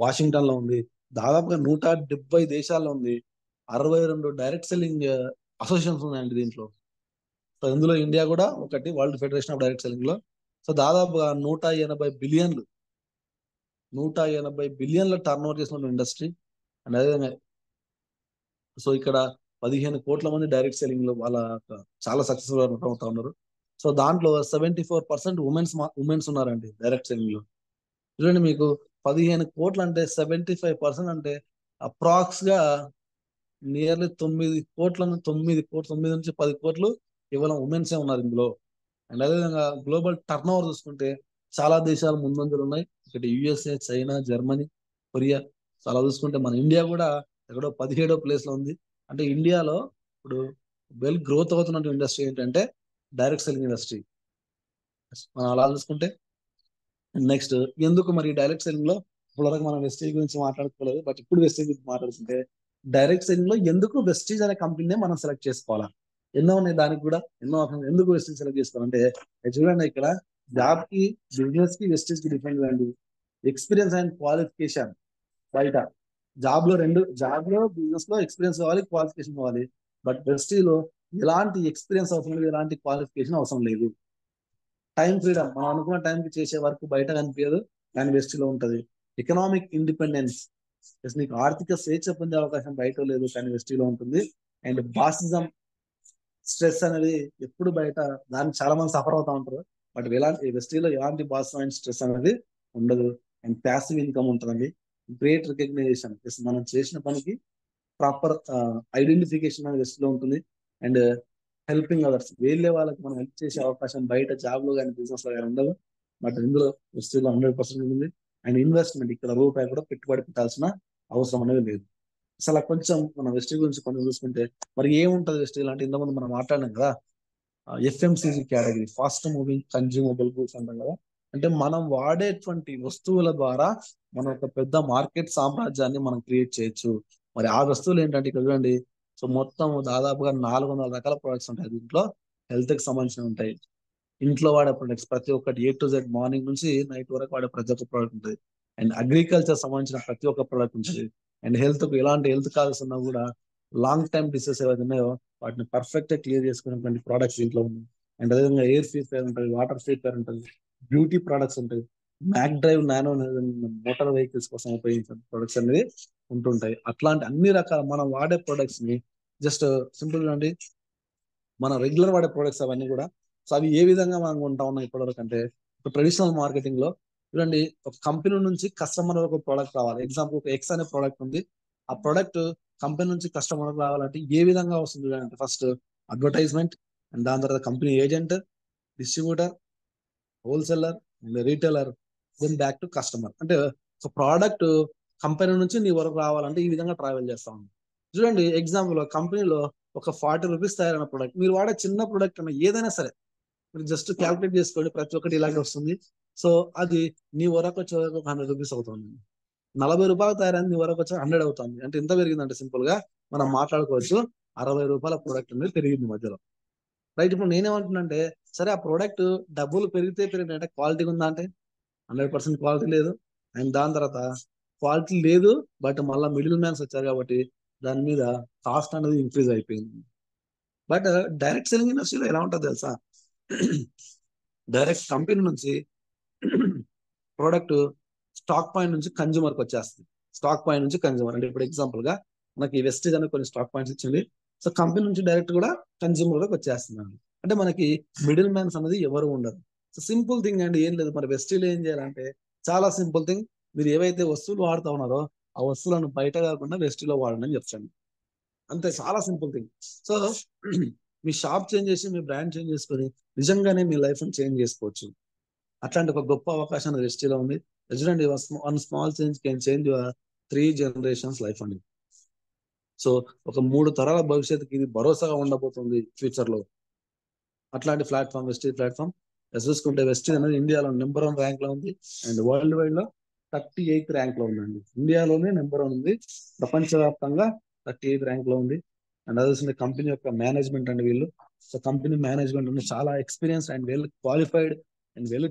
వాషింగ్టన్ లో ఉంది. దాదాపుగా 170 దేశాల్లో ఉంది. 62 డైరెక్ట్ సెల్లింగ్ అసోసియేషన్స్ ఉన్నాయండి దీంట్లో. సో ఇందులో ఇండియా కూడా ఒకటి, world federation of direct selling లో. సో దాదాపుగా 180 బిలియన్ల టర్న్ ఓవర్ చేసిన ఇండస్ట్రీ. అండ్ అదేవిధంగా సో ఇక్కడ 15 కోట్ల మంది డైరెక్ట్ సెల్లింగ్ లో వాళ్ళ చాలా సక్సెస్ఫుల్ అవుతా ఉన్నారు. సో దాంట్లో 74% ఉమెన్స్ ఉన్నారండి డైరెక్ట్ సెల్లింగ్ లో. చూడండి మీకు 15 కోట్లు అంటే 75% అంటే అప్రాక్స్ గా నియర్లీ 9 నుంచి 10 కోట్లు కేవలం ఉమెన్సే ఉన్నారు ఇందులో. అండ్ అదేవిధంగా గ్లోబల్ టర్న్ ఓవర్ చూసుకుంటే చాలా దేశాలు ముందంజలు ఉన్నాయి. ఒకటి యుఎస్ఏ, చైనా, జర్మనీ, కొరియా. చాలా చూసుకుంటే మన ఇండియా కూడా ఎక్కడో 17వ ప్లేస్ లో ఉంది. అంటే ఇండియాలో ఇప్పుడు వెల్ గ్రోత్ అవుతున్న ఇండస్ట్రీ ఏంటంటే డైరెక్ట్ సెల్లింగ్ ఇండస్ట్రీ. మనం అలా చూసుకుంటే నెక్స్ట్ ఎందుకు మరి డైరెక్ట్ సెల్లింగ్ లో ఇప్పటివరకు మనం వెస్టేజ్ గురించి మాట్లాడుకోలేదు, బట్ ఇప్పుడు వెస్టేజ్ గురించి మాట్లాడుతుంటే డైరెక్ట్ సెల్లింగ్ లో ఎందుకు వెస్టేజ్ అనే కంపెనీనే మనం సెలెక్ట్ చేసుకోవాలా? ఎన్నో ఉన్నాయి దానికి కూడా, ఎన్నో options. ఎందుకు వెస్టేజ్ సెలెక్ట్ చేసుకోవాలంటే చూడండి ఇక్కడ జాబ్ కి, బిజినెస్ కి, వెస్టేజ్ కి డిఫరెంట్ అండి. ఎక్స్పీరియన్స్ అండ్ క్వాలిఫికేషన్ బయట జాబ్ లో బిజినెస్ లో ఎక్స్పీరియన్స్ కావాలి, క్వాలిఫికేషన్ కావాలి. బట్ వెస్టేజ్ లో ఎలాంటి ఎక్స్పీరియన్స్ అవసరం లేదు, ఎలాంటి క్వాలిఫికేషన్ అవసరం లేదు. టైం ఫ్రీడమ్, మనం అనుకున్న టైంకి చేసే వర్క్ బయట కనిపించదు, కానీ వెస్ట్ లో ఉంటది. ఎకనామిక్ ఇండిపెండెన్స్, నీకు ఆర్థిక స్వేచ్ఛ పొందే అవకాశం బయట లేదు, కానీ వెస్ట్ లో ఉంటుంది. అండ్ బాసిజం, స్ట్రెస్ అనేది ఎప్పుడు బయట, దానికి చాలా మంది సఫర్ అవుతా ఉంటారు. బట్ ఎలాంటి వెస్ట్ లో ఎలాంటి బాస్ అండ్ స్ట్రెస్ అనేది ఉండదు. అండ్ ప్యాసివ్ ఇన్కమ్ ఉంటుందండి. గ్రేట్ రికగ్నైజేషన్, మనం చేసిన పనికి ప్రాపర్ ఐడెంటిఫికేషన్ అనేది వెస్ట్ లో ఉంటుంది. అండ్ హెల్పింగ్ అదర్స్, వేరే వాళ్ళకి మనం హెల్ప్ చేసే అవకాశం బయట జాబ్ లో కానీ బిజినెస్ లో కానీ ఉండదు. బట్ ఇందులో వెస్టీలో 100% ఉంది. అండ్ ఇన్వెస్ట్మెంట్, ఇక్కడ రూపాయి కూడా పెట్టుబడి పెట్టాల్సిన అవసరం అనేది లేదు. అసలు కొంచెం మన వెస్టీ గురించి కొంచెం చూసుకుంటే మరి ఏముంటది వెస్టీ అంటే ఇంతకుముందు మనం మాట్లాడినాం కదా, FMCG category, fast moving consumable goods అంటాం కదా. అంటే మనం వాడేటువంటి వస్తువుల ద్వారా మనం ఒక పెద్ద మార్కెట్ సామ్రాజ్యాన్ని మనం క్రియేట్ చేయొచ్చు. మరి ఆ వస్తువులు ఏంటంటే ఇక్కడ చూడండి, సో మొత్తం దాదాపుగా 400 రకాల ప్రొడక్ట్స్ ఉంటాయి దీంట్లో. హెల్త్ కి సంబంధించి ఉంటాయి, ఇంట్లో వాడే ప్రొడక్ట్స్ ప్రతి ఒక్కటి A to Z, మార్నింగ్ నుంచి నైట్ వరకు వాడే ప్రతి ఒక్క ప్రోడక్ట్ ఉంటుంది. అండ్ అగ్రికల్చర్ సంబంధించిన ప్రతి ఒక్క ప్రోడక్ట్ ఉంటుంది. అండ్ హెల్త్ కు ఎలాంటి హెల్త్ కాల్స్ ఉన్నా కూడా, లాంగ్ టైమ్ డిసీజెస్ ఏవైతే ఉన్నాయో వాటిని పర్ఫెక్ట్ గా క్లియర్ చేసుకునేటువంటి ప్రోడక్ట్స్ దీంట్లో ఉన్నాయి. అండ్ అదేవిధంగా ఎయిర్ ప్యూరిఫైర్ ఉంటుంది, వాటర్ ప్యూరిఫైర్ ఉంటుంది, బ్యూటీ ప్రొడక్ట్స్ ఉంటాయి, Mac drive nano motor vehicles కోసం ఉపయోగించిన ప్రొడక్ట్స్ అనేది ఉంటుంటాయి. అట్లాంటి అన్ని రకాల మనం వాడే ప్రొడక్ట్స్ ని జస్ట్ సింపుల్ గా అండి, మన రెగ్యులర్ వాడే ప్రొడక్ట్స్ అవన్నీ కూడా. సో అవి ఏ విధంగా మనం కొంటా ఉన్నాం ఇప్పటివరకు అంటే, ట్రెడిషనల్ మార్కెటింగ్ లో చూడండి, ఒక కంపెనీ నుంచి కస్టమర్ ఒక ప్రోడక్ట్ రావాలి. ఎగ్జాంపుల్ ఒక ఎక్స్ అనే ప్రోడక్ట్ ఉంది, ఆ ప్రోడక్ట్ కంపెనీ నుంచి కస్టమర్ రావాలంటే ఏ విధంగా వస్తుంది అంటే ఫస్ట్ అడ్వర్టైజ్మెంట్, అండ్ దాని తర్వాత company agent, distributor, wholesaler and retailer, then back to customer. అంటే ఒక ప్రోడక్ట్ కంపెనీ నుంచి నీ వరకు రావాలంటే ఈ విధంగా ట్రావెల్ చేస్తా ఉంది. చూడండి ఎగ్జాంపుల్, కంపెనీలో ఒక 40 రూపీస్ తయారైన ప్రొడక్ట్, మీరు వాడే చిన్న ప్రొడక్ట్ అన్న ఏదైనా సరే, మీరు జస్ట్ క్యాల్కులేట్ చేసుకోండి, ప్రతి ఒక్కటి ఇలాగే వస్తుంది. సో అది నీ వరకు వచ్చే వరకు 100 రూపీస్ అవుతుంది. 40 రూపాయలు తయారైంది నీ వరకు వచ్చే 100 అవుతుంది. అంటే ఎంత పెరిగిందంటే సింపుల్ గా మనం మాట్లాడుకోవచ్చు, 60 రూపాయల ప్రొడక్ట్ అనేది పెరిగింది మధ్యలో. రైట్, ఇప్పుడు నేనేమంటున్నానంటే, సరే ఆ ప్రోడక్ట్ డబ్బులు పెరిగితే పెరిగినట్టే క్వాలిటీ ఉందా అంటే 100% క్వాలిటీ లేదు. అండ్ దాని తర్వాత క్వాలిటీ లేదు, బట్ మళ్ళీ మిడిల్ మ్యాన్స్ వచ్చారు కాబట్టి దాని మీద కాస్ట్ అనేది ఇంక్రీజ్ అయిపోయింది. బట్ డైరెక్ట్ సెల్లింగ్ ఇండస్ట్రీలో ఎలా ఉంటుంది తెలుసా, డైరెక్ట్ కంపెనీ నుంచి ప్రోడక్ట్ స్టాక్ పాయింట్ నుంచి కన్జ్యూమర్కి వచ్చేస్తుంది. స్టాక్ పాయింట్ నుంచి కన్జ్యూమర్ అంటే ఇప్పుడు ఎగ్జాంపుల్ గా మనకి వెస్టేజ్ అనే కొన్ని స్టాక్ పాయింట్స్ ఇచ్చింది. సో కంపెనీ నుంచి డైరెక్ట్ కూడా కన్జ్యూమర్ లోకి వచ్చేస్తుంది. అంటే మనకి మిడిల్ మ్యాన్స్ అనేది ఎవరు ఉండరు. సో సింపుల్ థింగ్ అండి, ఏం లేదు. మరి వెస్టీలో ఏం చేయాలంటే చాలా సింపుల్ థింగ్, మీరు ఏవైతే వస్తువులు వాడుతా ఉన్నారో ఆ వస్తువులను బయట కాకుండా వెస్టీలో వాడండి అని చెప్తాను. అంతే, చాలా సింపుల్ థింగ్. సో మీ షాప్ చేంజ్ చేసి మీ బ్రాండ్ చేంజ్ చేసుకొని నిజంగానే మీ లైఫ్ ని చేంజ్ చేసుకోవచ్చు. అట్లాంటి ఒక గొప్ప అవకాశం వెస్టీలో ఉంది. చూడండి, one small change can change your 3 generations life అండి. సో ఒక 3 తరాల భవిష్యత్తుకి ఇది భరోసాగా ఉండబోతుంది ఫ్యూచర్ లో. అట్లాంటి ప్లాట్ఫామ్ వెస్టీ ప్లాట్ఫామ్. చూసుకుంటే వెస్టీ అనేది ఇండియాలో నెంబర్ 1 ర్యాంక్ లో ఉంది. అండ్ వరల్డ్ వైడ్ లో 38th ర్యాంక్ లో ఉందండి. ఇండియాలోనే నెంబర్ 1 ఉంది, ప్రపంచవ్యాప్తంగా 38th ర్యాంక్ లో ఉంది. అండ్ అదే కంపెనీ యొక్క మేనేజ్మెంట్ అండి, వీళ్ళు సో కంపెనీ మేనేజ్మెంట్ ఉంది, చాలా experience and well qualified and well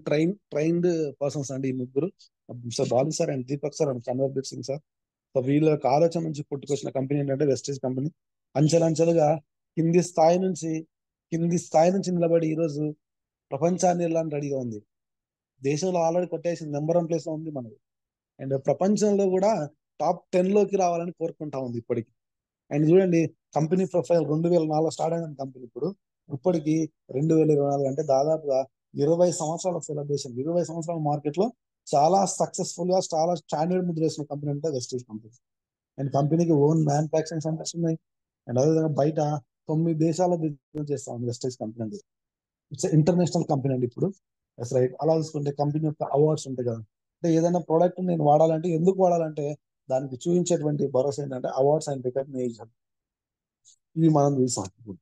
trained persons అండి ఈ ముగ్గురు. Sir Balu sir and Deepak sir and Kanwarbir Singh sir. So వీళ్ళ యొక్క ఆలోచన నుంచి పుట్టుకొచ్చిన కంపెనీ ఏంటంటే వెస్టేజ్ కంపెనీ. అంచెలంచెలుగా కింది స్థాయి నుంచి నిలబడి ఈ రోజు ప్రపంచాన్ని వెళ్ళడానికి రెడీగా ఉంది. దేశంలో ఆల్రెడీ కొట్టేసి నెంబర్ 1 ప్లేస్ లో ఉంది మనది. అండ్ ప్రపంచంలో కూడా టాప్ 10 లోకి రావాలని కోరుకుంటా ఉంది ఇప్పటికి. అండ్ చూడండి, కంపెనీ ప్రొఫైల్ 2004 స్టార్ట్ అయిన కంపెనీ ఇప్పుడు ఇప్పటికి 2024 అంటే దాదాపుగా 20 సంవత్సరాల సెలబ్రేషన్, 20 సంవత్సరాల మార్కెట్ లో చాలా సక్సెస్ఫుల్ గా చాలా స్టాండర్డ్ ముద్ర వేసిన కంపెనీ అంటే వెస్టేజ్ కంపెనీ. అండ్ కంపెనీకి ఓన్ మ్యానుఫాక్చరింగ్ సెంటర్స్ ఉన్నాయి. అండ్ అదేవిధంగా బయట 9 దేశాల్లో బిజినెస్ చేస్తా ఉంది వెస్టేజ్ కంపెనీ అండి. ఇట్స్ ఇంటర్నేషనల్ కంపెనీ అండి ఇప్పుడు. Yes right. అలా చూసుకుంటే కంపెనీ యొక్క అవార్డ్స్ ఉంటాయి కదా. అంటే ఏదైనా ప్రోడక్ట్ నేను వాడాలంటే ఎందుకు వాడాలంటే దానికి చూపించేటువంటి భరోసా ఏంటంటే అవార్డ్స్ అండ్ రికగ్నిషన్. ఇవి మనం చూసాం ఇప్పుడు.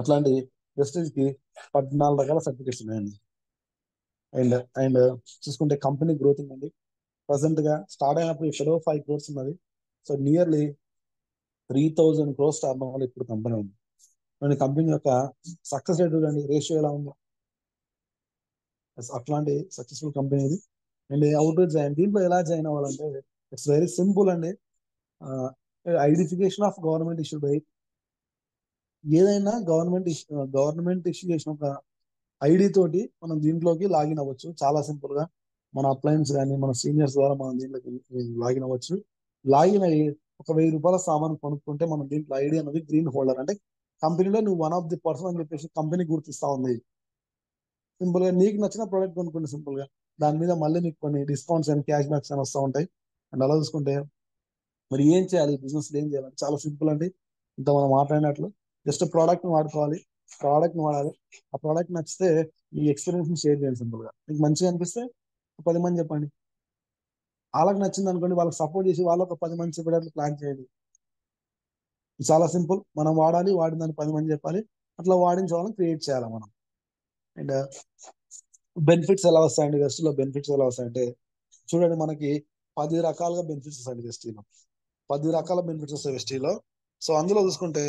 అట్లాంటి ప్రెస్టీజ్ కి 14 రకాల సర్టిఫికేట్స్ ఉన్నాయండి. అండ్ అండ్ చూసుకుంటే కంపెనీ గ్రోతింగ్ అండి. ప్రజెంట్ గా స్టార్ట్ అయినప్పుడు ఎక్కడో 5 crores ఉన్నది. So nearly 3000 crores turn over ఇప్పుడు కంపెనీ ఉంది. అండ్ కంపెనీ యొక్క సక్సెస్ రేట్ చూడండి, రేషియో ఎలా ఉంది. అట్లాంటి సక్సెస్ఫుల్ కంపెనీ ఇది. అండ్ అవుట్ జాయిన్ దీంట్లో ఎలా జాయిన్ అవ్వాలంటే ఇట్స్ వెరీ సింపుల్ అండి. Identification of government issue by ఏదైనా గవర్నమెంట్ ఇష్యూ చేసిన ఒక ఐడి తోటి మనం దీంట్లోకి లాగిన్ అవ్వచ్చు. చాలా సింపుల్ గా మన అప్లయన్స్ కానీ మన సీనియర్స్ ద్వారా మనం దీంట్లోకి లాగిన్ అవ్వచ్చు. లాగిన్ అయ్యి ఒక 1000 రూపాయల సామాన్ కొనుక్కుంటే మనం దీంట్లో ఐడి అనేది గ్రీన్ హోల్డర్, అంటే కంపెనీలో నువ్వు వన్ ఆఫ్ ది పర్సన్ అని చెప్పేసి కంపెనీ గుర్తిస్తా ఉంది. సింపుల్ గా నీకు నచ్చిన ప్రోడక్ట్ కొనుక్కుంటే సింపుల్ గా దాని మీద మళ్ళీ నీకు కొన్ని డిస్కౌంట్స్ అండ్ క్యాష్ బ్యాక్స్ అని వస్తూ ఉంటాయి. అండ్ అలా చూసుకుంటే మరి ఏం చేయాలి, బిజినెస్ ఏం చేయాలి, చాలా సింపుల్ అండి. ఇంత మనం మాట్లాడినట్లు జస్ట్ ప్రోడక్ట్ ని వాడుకోవాలి, ప్రోడక్ట్ ని వాడాలి. ఆ ప్రోడక్ట్ నచ్చితే ఈ ఎక్స్పీరియన్స్ ని షేర్ చేయండి. సింపుల్ గా మీకు మంచిగా అనిపిస్తే 10 మంది చెప్పండి. వాళ్ళకి నచ్చింది అనుకోండి, వాళ్ళకి సపోర్ట్ చేసి వాళ్ళు ఒక 10 మంది చెప్పేటట్లు ప్లాన్ చేయండి. చాలా సింపుల్. మనం వాడాలి, వాడిందని 10 మంది చెప్పాలి, అట్లా వాడించే వాళ్ళని క్రియేట్ చేయాలి మనం. అండ్ బెనిఫిట్స్ ఎలా వస్తాయండి వెస్ట్ లో? బెనిఫిట్స్ ఎలా వస్తాయంటే చూడండి, మనకి 10 రకాలుగా బెనిఫిట్స్ వస్తాయండి వెస్టీలో. 10 రకాల బెనిఫిట్స్ వస్తాయి వెస్టీలో. సో అందులో చూసుకుంటే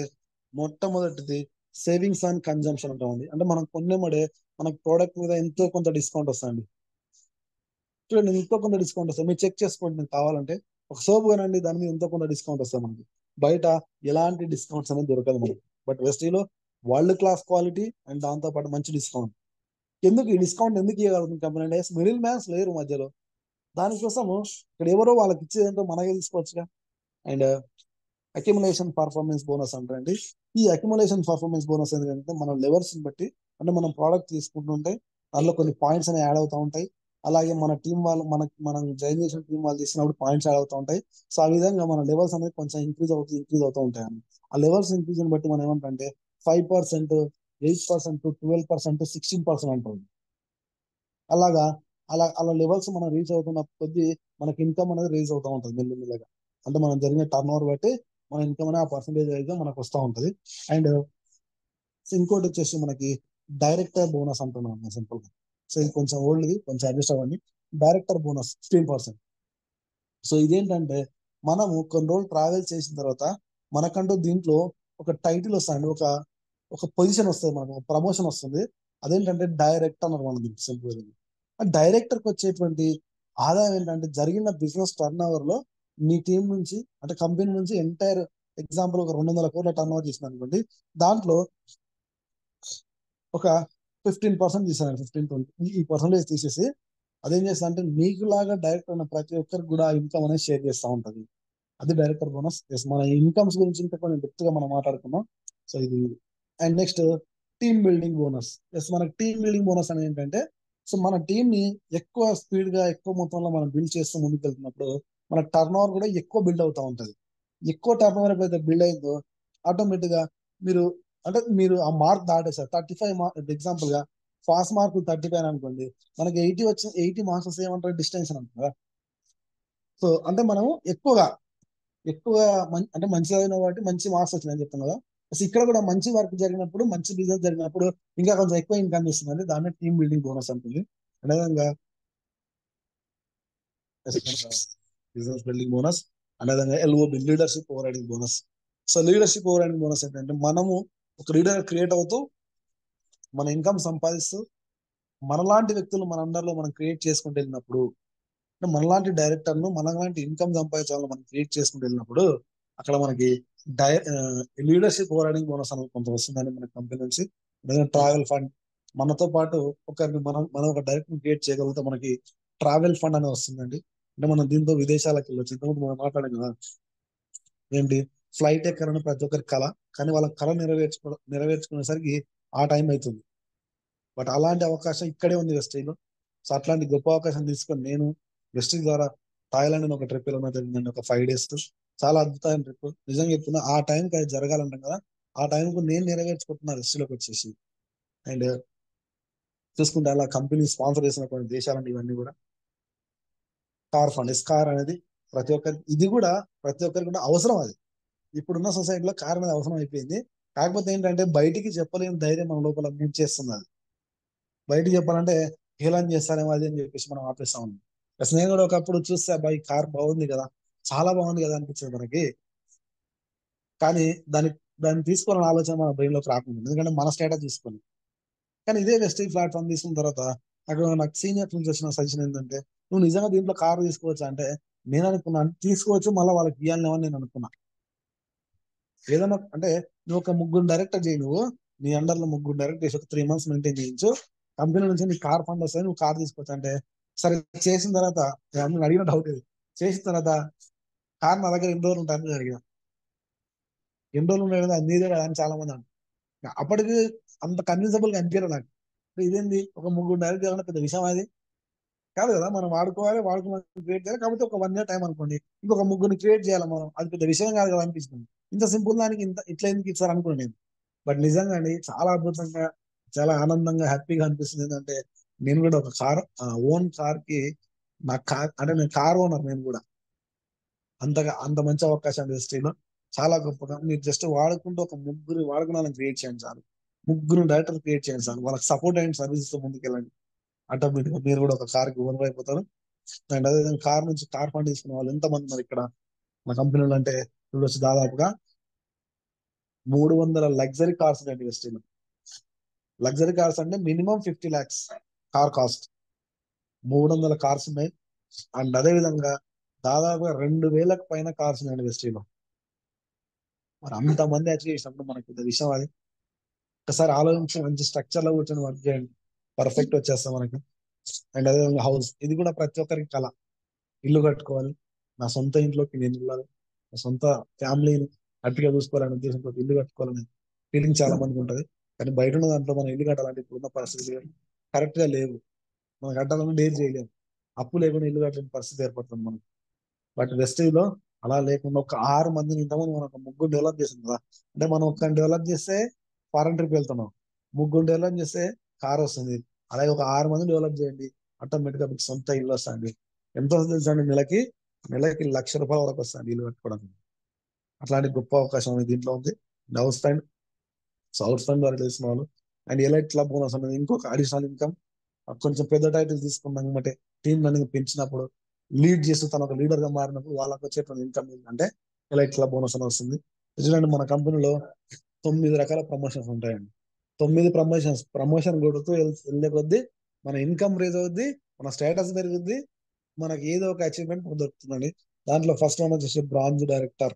మొట్టమొదటిది సేవింగ్స్ అండ్ కన్జంప్షన్ ఉంటుంది. అంటే మనం కొన్నేమడే మనకు ప్రోడక్ట్ మీద ఎంతో కొంత డిస్కౌంట్ వస్తుంది. చూడండి, ఎంతో కొంత డిస్కౌంట్ వస్తుంది. మీరు చెక్ చేసుకోండి, మీకు కావాలంటే ఒక సోప్ కొనండి, దాని మీద ఎంతో కొంత డిస్కౌంట్ వస్తుంది మనకి. బయట ఎలాంటి డిస్కౌంట్స్ అనేది దొరకదు మనకి. బట్ వెస్టీలో వరల్డ్ క్లాస్ క్వాలిటీ అండ్ దాంతో పాటు మంచి డిస్కౌంట్. ఎందుకు ఈ డిస్కౌంట్ ఎందుకు ఇవ్వగలుగుతుంది కంపెనీ అంటే మిడిల్ మ్యాన్స్ లేరు మధ్యలో. దానికోసము ఇక్కడ ఎవరో వాళ్ళకి ఇచ్చేదంటే మనకే తీసుకోవచ్చుగా. అండ్ అక్యుములేషన్ పర్ఫార్మెన్స్ బోనస్ అంటారండి. ఈ అక్యుములేషన్ పర్ఫార్మెన్స్ బోనస్ ఏంటంటే మన లెవెల్స్ బట్టి, అంటే మనం ప్రోడక్ట్ తీసుకుంటుంటే దానిలో కొన్ని పాయింట్స్ అనేవి యాడ్ అవుతూ ఉంటాయి. అలాగే మన టీం వాళ్ళు మనం జాయిన్ చేసిన టీం వాళ్ళు తీసినప్పుడు పాయింట్స్ యాడ్ అవుతూ ఉంటాయి. సో ఆ విధంగా మన లెవెల్స్ అనేది కొంచెం ఇంక్రీజ్ అవుతూ ఉంటాయి అండి. ఆ లెవెల్స్ ఇంక్రీజ్ బట్టి మనం ఏమంటే 5%, 8%, 12%, 16% అంటుంది. అలాగా అలా లెవెల్స్ మనం రీచ్ అవుతున్న కొద్దీ మనకి ఇన్కమ్ అనేది రేజ్ అవుతూ ఉంటుంది మెల్లిమెల్లగా. అంటే మనం జరిగిన టర్న్ ఓవర్ బట్టి మన ఇన్కమ్ అనేది ఆ పర్సంటేజ్ అయితే మనకు వస్తూ ఉంటుంది. అండ్ ఇంకోటి వచ్చేసి మనకి డైరెక్టర్ బోనస్ అంటున్నాం సింపుల్ గా. సో ఇది కొంచెం ఓల్డ్, ఇది కొంచెం అడ్జస్ట్ అవ్వండి. Director bonus 15%. సో ఇదేంటంటే మనము కొన్ని రోజులు ట్రావెల్ చేసిన తర్వాత మనకంటూ దీంట్లో ఒక టైటిల్ వస్తుంది, ఒక పొజిషన్ వస్తుంది, మనకు ప్రమోషన్ వస్తుంది. అదేంటంటే డైరెక్టర్ అన్నారు మనం దీనికి సింపుల్. ఆ డైరెక్టర్కి వచ్చేటువంటి ఆదాయం ఏంటంటే జరిగిన బిజినెస్ టర్న్ ఓవర్ లో మీ టీం నుంచి, అంటే కంపెనీ నుంచి ఎంటైర్ ఎగ్జాంపుల్ ఒక 200 కోట్ల టర్న్ ఓవర్ చేసిన అనుకోండి, దాంట్లో ఒక 15% తీసాను, 15-20 ఈ పర్సంటేజ్ తీసేసి అదేం చేస్తా అంటే మీకు లాగా డైరెక్టర్ ఉన్న ప్రతి ఒక్కరికి కూడా ఇన్కమ్ అనేది షేర్ చేస్తూ ఉంటది. అది డైరెక్టర్ బోనస్. ఎస్, మన ఇన్కమ్స్ గురించి ఇంకా కొంచెం డెప్త్ గా మనం మాట్లాడుకున్నాం. సో ఇది. And next team building bonus. Yes, మనకి టీమ్ బిల్డింగ్ బోనస్ అనేది ఏంటంటే సో మన టీం ని ఎక్కువ స్పీడ్ గా ఎక్కువ మొత్తంలో మనం బిల్డ్ చేస్తూ ముందుకు వెళ్తున్నప్పుడు మన టర్న్ ఓవర్ కూడా ఎక్కువ బిల్డ్ అవుతూ ఉంటది. ఎక్కువ టర్న్ ఓవర్ ఎప్పుడైతే బిల్డ్ అయిందో ఆటోమేటిక్ గా మీరు, అంటే మీరు ఆ మార్క్ దాటేసారు. 35 మార్క్ ఎగ్జాంపుల్ గా పాస్ మార్క్ 35 అనుకోండి, మనకి 80 మార్క్స్ వస్తే ఏమంటారు, డిస్టెన్స్ అంటారు. సో అంటే మనం ఎక్కువ అంటే మంచి చదివిన కాబట్టి మంచి మార్క్స్ వచ్చినాయని చెప్తాం కదా. సో ఇక్కడ కూడా మంచి వర్క్ జరిగినప్పుడు, మంచి బిజినెస్ జరిగినప్పుడు ఇంకా కొంచెం ఎక్కువ ఇన్కమ్ ఇస్తుంది. దాన్ని టీమ్ బిల్డింగ్ బోనస్ అంటుంది. అదేవిధంగా బిజినెస్ బిల్డింగ్ బోనస్, అదేవిధంగా LOB leadership over riding bonus. So leadership over riding bonus ఏంటంటే మనము ఒక లీడర్ క్రియేట్ అవుతూ మన ఇన్కమ్ సంపాదిస్తూ మనలాంటి వ్యక్తులు మన అండర్లో మనం క్రియేట్ చేసుకుంటూ వెళ్ళినప్పుడు, మనలాంటి డైరెక్టర్ను మనలాంటి ఇన్కమ్ సంపాదించాలని మనం క్రియేట్ చేసుకుంటూ వెళ్ళినప్పుడు అక్కడ మనకి లీడర్షిప్ ఓవర్ బోనస్ అనేది కొంత వస్తుందని మన కంపెనీ నుంచి. ట్రావెల్ ఫండ్, మనతో పాటు మనం ఒక డైరెక్ట్ క్రియేట్ చేయగలిగితే మనకి ట్రావెల్ ఫండ్ అనేది వస్తుందండి. అంటే మనం దీంతో విదేశాలకు వెళ్ళొచ్చు. ఇంతకుముందు మనం మాట్లాడాం కదా, ఏంటి ఫ్లైట్ ఎక్కాలని ప్రతి ఒక్కరి కళ, కానీ వాళ్ళ కళ నెరవేర్చుకునేసరికి ఆ టైం అవుతుంది. బట్ అలాంటి అవకాశం ఇక్కడే ఉంది వెస్టీలో. సో అట్లాంటి గొప్ప అవకాశం తీసుకొని నేను వెస్టీ ద్వారా థాయిలాండ్ ఒక ట్రిప్ వెళ్ళడం జరిగిందండి. ఒక 5 days చాలా అద్భుతమైన ట్రిప్. నిజంగా చెప్తున్నా, ఆ టైంకి అది జరగాలంటాం కదా, ఆ టైంకు నేను నెరవేర్చుకుంటున్నా వెస్టీలోకి వచ్చేసి. అండ్ చూసుకుంటే అలా కంపెనీ స్పాన్సర్ చేసిన కొన్ని దేశాలండి ఇవన్నీ కూడా. కార్ ఫండ్, కార్ అనేది ఇది కూడా ప్రతి ఒక్కరికి కూడా అవసరం. అది ఇప్పుడున్న సొసైటీలో కార్ అనేది అవసరం అయిపోయింది. కాకపోతే ఏంటంటే బయటికి చెప్పలేని ధైర్యం మన లోపల ముంచేస్తుంది. అది బయటికి చెప్పాలంటే హేళన చేస్తారేమో అది అని చెప్పేసి మనం ఆపేస్తా ఉన్నాం. ప్లస్ నేను కూడా ఒకప్పుడు చూస్తే అబ్బాయి కార్ బాగుంది కదా, చాలా బాగుంది కదా అనిపించింది మనకి. కానీ దాన్ని తీసుకోవాలని ఆలోచన మన బ్రెయిన్ లోకి రాకుండా, ఎందుకంటే మన స్టేటస్ తీసుకొని. కానీ ఇదే వెస్టేజ్ ప్లాట్ఫామ్ తీసుకున్న తర్వాత నాకు సీనియర్ నుంచి వచ్చిన సజెషన్ ఏంటంటే, నువ్వు నిజంగా దీంట్లో కారు తీసుకోవచ్చు అంటే నేను అనుకున్నాను తీసుకోవచ్చు, మళ్ళీ వాళ్ళకి ఇవ్వాలని నేను అనుకున్నా. ఏదైనా అంటే నువ్వు ఒక ముగ్గురు డైరెక్టర్ చేయి, నువ్వు నీ అండర్లో ముగ్గురు డైరెక్ట్ చేసి ఒక 3 months మెయింటైన్ చేయించు, కంపెనీ నుంచి నీ కార్ ఫండ్ వస్తుంది, నువ్వు కార్ తీసుకోవచ్చు అంటే. సరే చేసిన తర్వాత నేను అడిగిన డౌట్ ఇది, చేసిన తర్వాత కార్ నా దగ్గర ఎన్ని రోజులు ఉంటాయని అడిగిన. ఎన్ని రోజులు ఉంటాయి కదా నీదే కదా అని చాలా మంది అంటారు. అప్పటికి అంత కన్విన్సబుల్ గా అనిపించలేదు నాకు. ఇదేంది ఒక ముగ్గురు డైరెక్ట్ చేయాలంటే పెద్ద విషయం అది కాదు కదా. మనం వాడుకోవాలి, క్రియేట్ చేయాలి. కాబట్టి ఒక 1 year టైం అనుకోండి, ఇంకొక ముగ్గురిని క్రియేట్ చేయాలి మనం, అది పెద్ద విషయం కాదు కదా అనిపిస్తుంది. ఇంత సింపుల్ దానికి ఇట్లా ఎందుకు ఇస్తారు అనుకున్నాను నేను. బట్ నిజంగా అండి చాలా అద్భుతంగా, చాలా ఆనందంగా, హ్యాపీగా అనిపిస్తుంది. ఏంటంటే నేను కూడా ఒక ఓన్ కార్ కి, నా కార్ అంటే నేను కార్ ఓనర్, నేను కూడా అంత మంచి అవకాశం ఇండస్ట్రీలో చాలా గొప్పగా. మీరు జస్ట్ వాడుకుంటూ ఒక ముగ్గురు వాడుకున్నాలని క్రియేట్ చేయండి చాలు, ముగ్గురు డైరెక్టర్ క్రియేట్ చేయండి చాలు, వాళ్ళకి సపోర్ట్ అండ్ సర్వీసెస్ తో ముందుకెళ్ళండి. ఆటోమేటిక్ గా మీరు కూడా ఒక కార్ కి ఓనర్ అయిపోతారు. అండ్ అదేవిధంగా కార్ నుంచి కార్ ఫండ్ తీసుకున్న వాళ్ళు ఎంతమంది ఉన్నారు ఇక్కడ మా కంపెనీలో అంటే చూడొచ్చు. దాదాపుగా 300 లగ్జరీ కార్స్ ఉన్నాయి ఇండస్ట్రీలో. లగ్జరీ కార్స్ అంటే minimum 50 lakhs car cost. 300 cars ఉన్నాయి. అండ్ అదే విధంగా దాదాపుగా 2000కు పైన కార్స్ ఉన్నాయి ఇండస్ట్రీలో. మరి అంతమంది అచీవ్ చేసినప్పుడు మనకు పెద్ద విషయం అది. ఒకసారి ఆలోచించి మంచి స్ట్రక్చర్ లో కూర్చొని వర్క్ చేయండి, పర్ఫెక్ట్ వచ్చేస్తాం మనకి. అండ్ అదేవిధంగా హౌస్, ఇది కూడా ప్రతి ఒక్కరికి కళ. ఇల్లు కట్టుకోవాలి, నా సొంత ఇంట్లోకి నేను వెళ్ళాలి, నా సొంత ఫ్యామిలీని హ్యాపీగా చూసుకోవాలనే ఉద్దేశంతో ఇల్లు కట్టుకోవాలనే ఫీలింగ్ చాలా మందికి ఉంటుంది. కానీ బయట ఉన్న దాంట్లో మనం ఇల్లు కట్టాలంటే ఇప్పుడున్న పరిస్థితులు కరెక్ట్ గా లేవు. మనం కట్టాలని డేర్ చేయలేము, అప్పు లేకుండా ఇల్లు కట్టలేని పరిస్థితి ఏర్పడుతుంది మనకి. బట్ వెస్టేజ్ లో అలా లేకుండా ఒక 6 మందిని, ఇంతమంది మనం ఒక ముగ్గురు డెవలప్ చేసాం కదా. అంటే మనం ఒక్కరిని డెవలప్ చేస్తే ఫారెన్ ట్రిప్ వెళ్తున్నాం, ముగ్గురు డెవలప్ చేస్తే కార్ వస్తుంది. అలాగే ఒక 6 మంది డెవలప్ చేయండి, ఆటోమేటిక్ గా మీకు సొంత ఇల్లు వస్తుంది. ఎంత వస్తుంది తెలుసా అండి? నెలకి ₹1,00,000 వరకు వస్తుంది ఇల్లు కట్టుకోవడానికి. అట్లాంటి గొప్ప అవకాశం అనేది దీంట్లో ఉంది. హౌస్ ఫండ్, సౌత్ ఫండ్ ద్వారా తెలిసిన వాళ్ళు. అండ్ ఎలైట్ క్లబ్ బోనస్ అనేది ఇంకొక అడిషనల్ ఇన్కమ్. కొంచెం పెద్ద టైటిల్ తీసుకున్నాం అంటే టీం రన్నింగ్ పెంచినప్పుడు, లీడ్ చేస్తూ తన ఒక లీడర్ గా మారినప్పుడు వాళ్ళకి వచ్చేటువంటి ఇన్కమ్ ఏంటంటే ఎలైట్ క్లబ్ బోనస్ అని వస్తుంది. చూడండి మన కంపెనీలో 9 రకాల ప్రమోషన్స్ ఉంటాయండి. 9 ప్రమోషన్ కొడుతూ వెళ్ళే కొద్దీ మన ఇన్కమ్ రేజ్ అవుద్ది, మన స్టేటస్ పెరుగుద్ది, మనకి ఏదో ఒక అచీవ్మెంట్ దొరుకుతుందండి. దాంట్లో ఫస్ట్ వన్ వచ్చేసి బ్రాంజ్ డైరెక్టర్.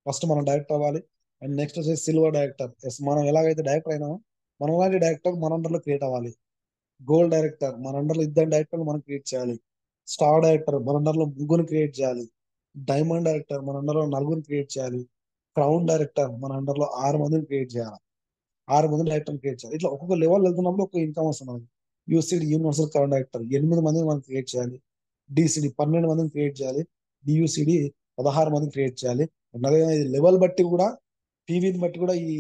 ఫస్ట్ మనం డైరెక్టర్ అవ్వాలి. అండ్ నెక్స్ట్ వచ్చేసి సిల్వర్ డైరెక్టర్. మనం ఎలాగైతే డైరెక్టర్ అయినామో మనలాంటి డైరెక్టర్ మన అండర్లో క్రియేట్ అవ్వాలి. గోల్డ్ డైరెక్టర్, మన అండర్లో 2 డైరెక్టర్లు మనం క్రియేట్ చేయాలి. స్టార్ డైరెక్టర్, మన అండర్లో 3 క్రియేట్ చేయాలి. డైమండ్ డైరెక్టర్, మన అండర్లో 4 క్రియేట్ చేయాలి. క్రౌన్ డైరెక్టర్, మన అండర్లో 6 మందిని క్రియేట్ చేయాలి. 6 మంది డైరెక్టర్ క్రియేట్ చేయాలి. ఇట్లా ఒక్కొక్క లెవెల్ వెళ్తున్నప్పుడు ఒక ఇన్కమ్ వస్తుంది. యూసిడి, యూనివర్సల్ క్రౌన్ డైరెక్టర్ 8 మందిని మనం క్రియేట్ చేయాలి. డిసిడి 12 మందిని క్రియేట్ చేయాలి. డియూసిడి 16 మందిని క్రియేట్ చేయాలి. ఇది లెవెల్ బట్టి కూడా, పీవీని బట్టి కూడా ఈ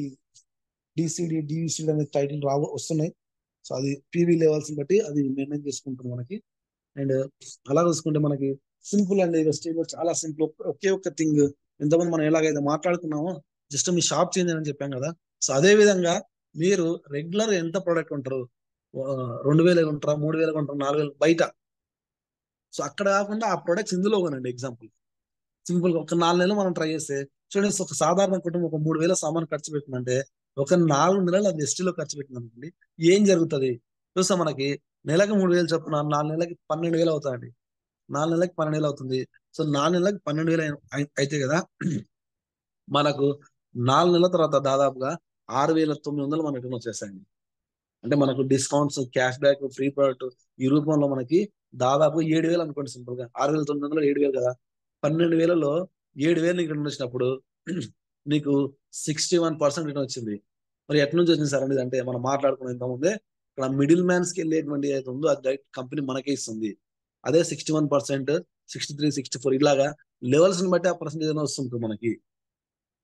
డిసిడి, డియూసిడి అనే టైటిల్ వస్తున్నాయి. సో అది పీవీ లెవెల్స్ బట్టి అది నిర్ణయం చేసుకుంటుంది మనకి. అండ్ అలా చూసుకుంటే మనకి సింపుల్ అండి, వెస్టేజ్ లో చాలా సింపుల్. ఒకే ఒక్క థింగ్, ఎంతమంది మనం ఎలాగైతే మాట్లాడుకున్నామో జస్ట్ మీ షాప్ చేంజ్ అని చెప్పాం కదా. సో అదే విధంగా మీరు రెగ్యులర్ ఎంత ప్రోడక్ట్ ఉంటారు, 2,000 ఉంటారా, 3,000 ఉంటారా, 4,000 బయట. సో అక్కడ కాకుండా ఆ ప్రొడక్ట్స్ ఇందులో కొనండి. ఎగ్జాంపుల్ సింపుల్ గా ఒక 4 నెలలు మనం ట్రై చేస్తే చూడండి, ఒక సాధారణ కుటుంబం ఒక 3,000 సామాన్ ఖర్చు పెట్టిందంటే ఒక 4 నెలలు అది ఎస్టీలో ఖర్చు పెట్టింది అనుకోండి, ఏం జరుగుతుంది చూస్తా. మనకి నెలకు 3,000 చొప్పున 4 నెలలకి 12,000 అవుతాయండి. 4 నెలలకి 12,000 అవుతుంది. సో 4 నెలలకి 12,000 అయితే కదా, మనకు 4 నెలల తర్వాత దాదాపుగా 6,900 మన రిటర్న్ వచ్చేస్తాయండి. అంటే మనకు discounts, cash back, free product ఈ రూపంలో మనకి దాదాపు 7,000 అనుకోండి. సింపుల్ గా 6,900 7,000 కదా, 12,000లో 7,000 రిటర్న్ వచ్చినప్పుడు నీకు 61% రిటర్న్ వచ్చింది. మరి ఎట్ల నుంచి వచ్చింది సార్ అనేది, అంటే మనం మాట్లాడుకున్న ఇంతకుముందే ఇక్కడ మిడిల్ మ్యాన్స్ కి వెళ్ళేటువంటి ఏది ఉందో అది డైరెక్ట్ కంపెనీ మనకే ఇస్తుంది. అదే 61%, 63, 64 ఇలాగా లెవెల్స్ ని బట్టి ఆ పర్సెంటేజ్ అనేది వస్తుంది మనకి.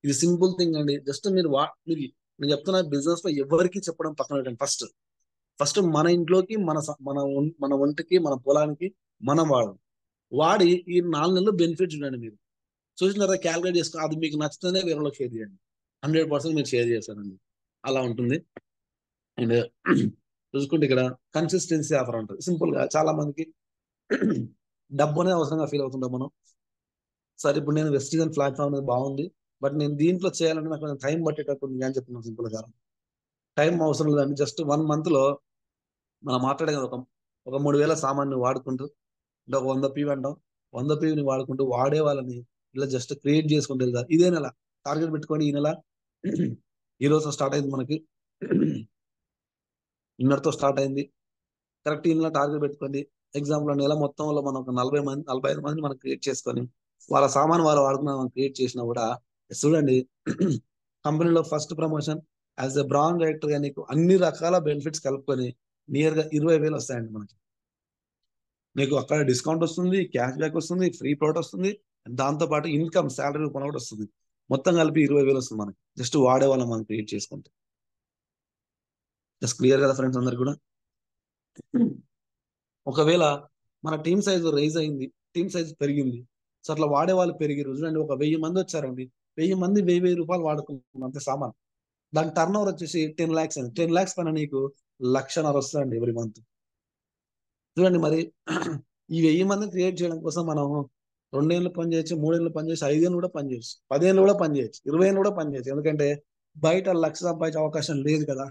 ఇది సింపుల్ థింగ్ అండి. జస్ట్ మీరు నేను చెప్తున్న బిజినెస్ లో ఎవరికి చెప్పడం పక్కన పెట్టండి. ఫస్ట్ ఫస్ట్ మన ఇంట్లోకి మన ఒంటికి మన పొలానికి మనం వాడి ఈ 4 నెలలు బెనిఫిట్ చూడండి మీరు. చూసిన తర్వాత క్యాలిక్యులేట్ చేసుకొని అది మీకు నచ్చితేనే వేరే వాళ్ళకి షేర్ చేయండి. 100% మీరు షేర్ చేస్తారండి. అలా ఉంటుంది. అండ్ చూసుకుంటే ఇక్కడ కన్సిస్టెన్సీ ఆఫర్ ఉంటుంది. సింపుల్ గా చాలా మందికి డబ్బు అనేది అవసరంగా ఫీల్ అవుతుంటాం మనం. సరే ఇప్పుడు నేను వెస్టిజన్ ప్లాట్ఫామ్ అనేది బాగుంది, బట్ నేను దీంట్లో చేయాలంటే నాకు కొంచెం టైం పట్టేటట్టు ఉంది అని చెప్తున్నాను సింపుల్ గా. టైం అవసరం లేదండి. జస్ట్ 1 మంత్ లో మనం మాట్లాడే ఒక 3,000 సామాన్ని వాడుకుంటూ అంటే ఒక 100 పీవీ అంటాం. 100 పీవీని వాడుకుంటూ వాడే వాళ్ళని ఇలా జస్ట్ క్రియేట్ చేసుకుంటూ వెళ్తారు. ఇదే నెల టార్గెట్ పెట్టుకొని ఈ నెల ఈ రోజు స్టార్ట్ అయింది మనకి. ఇన్నర్తో స్టార్ట్ అయింది. కరెక్ట్ ఈ నెల టార్గెట్ పెట్టుకోండి. ఎగ్జాంపుల్ నెల మొత్తంలో మనం ఒక 40 మంది 45 మంది మనం క్రియేట్ చేసుకొని వాళ్ళ సామాన్ వాళ్ళు వాడుకున్న మనం క్రియేట్ చేసినా కూడా చూడండి కంపెనీలో first promotion as a brand director గా నీకు అన్ని రకాల బెనిఫిట్స్ కలుపుకొని నియర్ గా 20,000 వస్తాయండి మనకి. నీకు అక్కడ డిస్కౌంట్ వస్తుంది, క్యాష్ బ్యాక్ వస్తుంది, ఫ్రీ ప్రోడక్ట్ వస్తుంది, దాంతో పాటు ఇన్కమ్ శాలరీ రూపంలో కూడా వస్తుంది. మొత్తం కలిపి 20,000 వస్తుంది మనకి. జస్ట్ వాడే వాళ్ళం మనం క్రియేట్ చేసుకుంటే. జస్ట్ క్లియర్ కదా ఫ్రెండ్స్ అందరికి కూడా. ఒకవేళ మన టీమ్ సైజ్ రైజ్ అయింది, టీమ్ సైజ్ పెరిగింది, సో అట్లా వాడే వాళ్ళు పెరిగి చూడండి ఒక 1000 మంది వచ్చారండి, 1000 మంది 1000 రూపాయలు వాడుకుంటున్నాం అంతే సామాన్. దాని టర్న్ ఓవర్ వచ్చేసి 10 lakhs అండి. 10 lakhs పైన నీకు 1,50,000 వస్తుందండి ఎవ్రీ మంత్. చూడండి మరి ఈ 1000 మందిని క్రియేట్ చేయడం కోసం మనం 2 ఏళ్ళు పని చేయొచ్చు, 3 ఏళ్ళు పని చేయొచ్చు, 5 ఏళ్ళు కూడా పని చేయొచ్చు, 10 ఏళ్ళు కూడా పని చేయొచ్చు, 20 ఏళ్ళు కూడా పని చేయొచ్చు. ఎందుకంటే బయట 1,00,000 సంపాదించే అవకాశం లేదు కదా.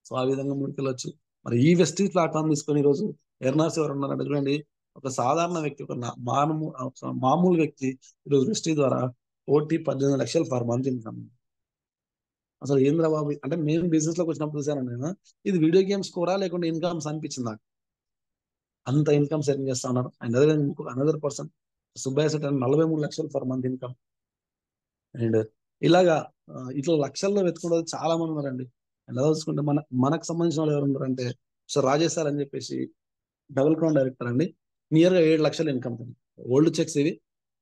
సో ఆ విధంగా ముందుకెళ్ళొచ్చు. మరి ఈ వెస్టీజ్ ప్లాట్ఫామ్ తీసుకొని ఈరోజు ఎర్నర్స్ ఎవరు ఉన్నారంటే చూడండి ఒక సాధారణ వ్యక్తి ఒక మామూలు వ్యక్తి ఈరోజు వెస్టీజ్ ద్వారా 18 లక్షలు పర్ మంత్ ఇన్కమ్. అసలు ఏంద్రా బాబు అంటే మేము బిజినెస్ లోకి వచ్చినప్పుడు చూసాను నేను, ఇది వీడియో గేమ్స్ కూడా లేకుంటే ఇన్కమ్స్ అనిపించింది నాకు. అంత ఇన్కమ్ సెటింగ్ చేస్తా ఉన్నారు. అండ్ అదే అనదర్ పర్సన్ సుబ్బయ్య సెట్ 43 లక్షలు పర్ మంత్ ఇన్కమ్. అండ్ ఇలాగా ఇట్లా లక్షల్లో వెతుకుంటే చాలా మంది ఉన్నారండి. అండ్ అలా చూసుకుంటే మనకు సంబంధించిన వాళ్ళు ఎవరు ఉన్నారంటే సో రాజేష్ సార్ అని చెప్పేసి డబుల్ క్రౌన్ డైరెక్టర్ అండి. నియర్ గా 7 లక్షల ఇన్కమ్. ఓల్డ్ చెక్స్ ఇవి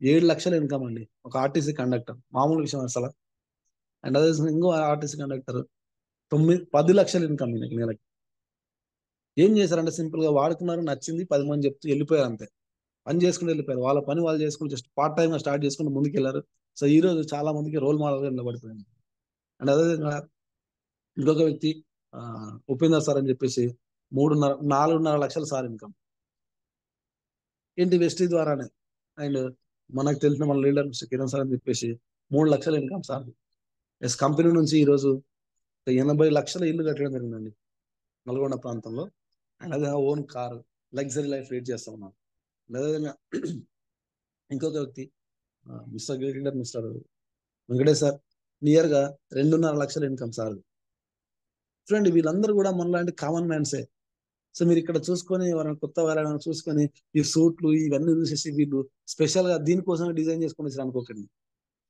7 లక్షల ఇన్కమ్ అండి. ఒక ఆర్టీసీ కండక్టర్ మామూలు విషయం అసలు. అండ్ అదే ఇంకో ఆర్టీసీ కండక్టర్ 10 లక్షల ఇన్కమ్ నెలకి. ఏం చేశారంటే సింపుల్ గా వాడుకున్నారు, నచ్చింది, 10 మంది చెప్తూ వెళ్ళిపోయారు అంతే. పని చేసుకుంటూ వెళ్ళిపోయారు. వాళ్ళ పని వాళ్ళు చేసుకుని జస్ట్ పార్ట్ టైం గా స్టార్ట్ చేసుకుంటూ ముందుకు వెళ్ళారు. సో ఈ రోజు చాలా మందికి రోల్ మోడల్ గా నిలబడిపోయింది. అండ్ అదేవిధంగా ఇంకొక వ్యక్తి ఉపేందర్ సార్ అని చెప్పేసి 4.5 లక్షల సార్ ఇన్కమ్ ఏంటి వెస్టీ ద్వారానే. అండ్ మనకు తెలిసిన మన లీడర్ కిరణ్ సార్ అని చెప్పేసి 3 లక్షల ఇన్కమ్ సార్. ఎస్ కంపెనీ నుంచి ఈ రోజు 80 లక్షల ఇల్లు కట్టడం జరిగిందండి నల్గొండ ప్రాంతంలో. అండ్ అదే own car luxury life lead చేస్తా ఉన్నాను. అదేవిధంగా ఇంకొక వ్యక్తి మిస్టర్ వెంకటేష్ సార్ నియర్ గా 2.5 లక్షల ఇన్కమ్ సార్. చూడండి వీళ్ళందరూ కూడా మనలాంటి కామన్ మ్యాన్సే. సో మీరు ఇక్కడ చూసుకొని ఎవరైనా కొత్త వాళ్ళని చూసుకొని ఈ సూట్లు ఇవన్నీ చూసేసి వీళ్ళు స్పెషల్ గా దీనికోసమే డిజైన్ చేసుకొని వచ్చారు అనుకోకండి.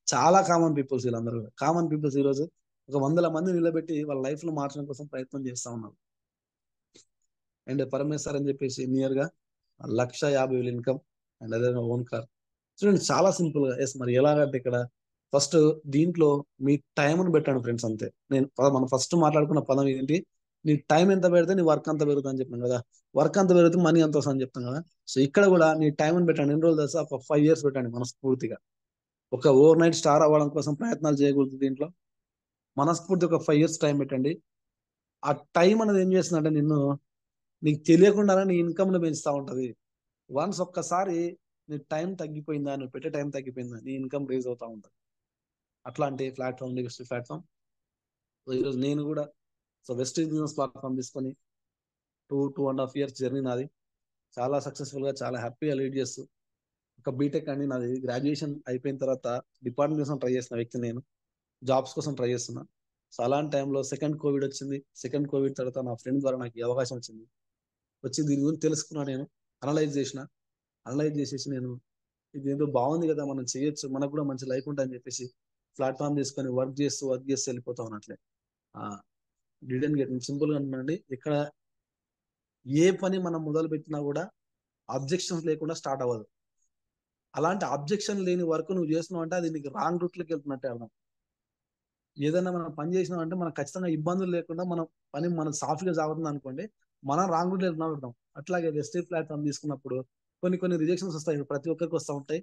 చాలా కామన్ పీపుల్స్ వీళ్ళందరూ. కామన్ పీపుల్స్ ఈ రోజు ఒక 100 మంది నిలబెట్టి వాళ్ళ లైఫ్ లో మార్చడం కోసం ప్రయత్నం చేస్తా ఉన్నారు. అండ్ పరమేశ్వర్ అని చెప్పేసి నియర్ గా 1,50,000 ఇన్కమ్. అండ్ అదే ఓన్ కార్. చూడండి చాలా సింపుల్ గా. ఎస్ మరి ఎలాగంటే ఇక్కడ ఫస్ట్ దీంట్లో మీ టైంను పెట్టండి ఫ్రెండ్స్ అంతే. మనం ఫస్ట్ మాట్లాడుకున్న పదం ఏంటి, నీ టైం ఎంత పెడితే నీ వర్క్ అంత పెరుగుతుంది అని చెప్పాను కదా. వర్క్ అంత పెరిగితే మనీ అంత వస్తుంది అని చెప్తాం కదా. సో ఇక్కడ కూడా నీ టైంను పెట్టండి. ఎన్ని రోజులు తెలుసా, ఒక 5 years పెట్టండి మనస్ఫూర్తిగా. ఒక ఓవర్ నైట్ స్టార్ అవ్వడం కోసం ప్రయత్నాలు చేయకూడదు దీంట్లో. మనస్ఫూర్తి ఒక 5 years టైం పెట్టండి. ఆ టైం అనేది ఏం చేస్తుందంటే నీకు తెలియకుండానే నీ ఇన్కమ్ ను పెంచుతా ఉంటది. వన్స్ ఒక్కసారి నీ టైం తగ్గిపోయిందా, నువ్వు పెట్టే టైం తగ్గిపోయిందా, నీ ఇన్కమ్ రేజ్ అవుతా ఉంటుంది. అట్లాంటి ప్లాట్ఫామ్ వెస్ట్ ప్లాట్ఫామ్. సో ఈరోజు నేను కూడా వెస్టీజ్ బిజినెస్ ప్లాట్ఫామ్ తీసుకొని 2.5 years జర్నీ నాది. చాలా సక్సెస్ఫుల్ గా చాలా హ్యాపీగా లీడ్ చేస్తూ ఒక బీటెక్ అండి నాది. గ్రాడ్యుయేషన్ అయిపోయిన తర్వాత డిపార్ట్మెంట్ కోసం ట్రై చేసిన వ్యక్తి నేను. జాబ్స్ కోసం ట్రై చేస్తున్నా. సో అలాంటి టైంలో సెకండ్ కోవిడ్ వచ్చింది. సెకండ్ కోవిడ్ తర్వాత నా ఫ్రెండ్ ద్వారా నాకు ఈ అవకాశం వచ్చింది. వచ్చి దీని గురించి తెలుసుకున్నా, నేను అనలైజ్ చేసేసి నేను ఇది ఏదో బాగుంది కదా, మనం చేయొచ్చు, మనకు కూడా మంచి లైఫ్ ఉంటుందని చెప్పేసి ప్లాట్ఫామ్ తీసుకొని వర్క్ చేస్తూ వెళ్ళిపోతా ఉన్నట్లే. డిడెంట్ గెట్ సింపుల్ గా అంటున్నాండి. ఇక్కడ ఏ పని మనం మొదలు పెట్టినా కూడా అబ్జెక్షన్స్ లేకుండా స్టార్ట్ అవ్వదు. అలాంటి అబ్జెక్షన్ లేని వర్క్ నువ్వు చేస్తున్నావు అంటే అది నీకు రాంగ్ రూట్ లోకి వెళ్తున్నట్టే అర్థం. ఏదైనా మనం పని చేసినాం అంటే మనకు ఖచ్చితంగా ఇబ్బందులు లేకుండా మనం పని మనం సాఫీగా సాగుతుంది అనుకోండి, మనం రాంగ్ రూట్ వెళ్తాం. అట్లాగే వెస్టేజ్ ప్లాట్ఫామ్ తీసుకున్నప్పుడు కొన్ని రిజెక్షన్స్ వస్తాయి, ప్రతి ఒక్కరికి వస్తూ ఉంటాయి.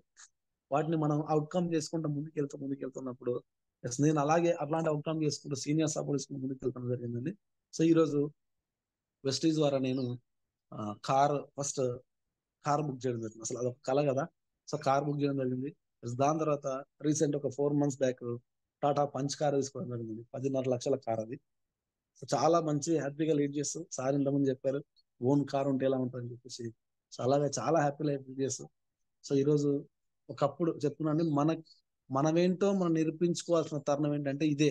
వాటిని మనం అవుట్కమ్ చేసుకుంటూ ముందుకెళ్తున్నప్పుడు నేను అలాగే అట్లాంటి అవుట్కమ్ చేసుకుంటూ సీనియర్ సపోర్ట్ చేసుకుంటూ ముందుకెళ్తాం జరిగిందండి. సో ఈరోజు వెస్టీజ్ ద్వారా నేను ఫస్ట్ కార్ బుక్ చేయడం జరిగింది. అసలు అదొక కళ కదా. సో కార్ బుక్ చేయడం జరిగింది. దాని తర్వాత రీసెంట్ ఒక 4 months back Tata punch car తీసుకోవడం జరిగింది. 10.5 లక్షల కార్ అది. సో చాలా మంచి హ్యాపీగా లీడ్ చేస్తూ, సార్ ఇంతకుముందు చెప్పారు ఓన్ కార్ ఉంటే ఎలా ఉంటుందని చెప్పేసి. సో అలాగే చాలా హ్యాపీ లైఫ్ లీడ్ చేస్తూ, సో ఈరోజు ఒకప్పుడు చెప్తున్నాను, మనమేంటో మనం నిరూపించుకోవాల్సిన తరుణం ఏంటంటే ఇదే.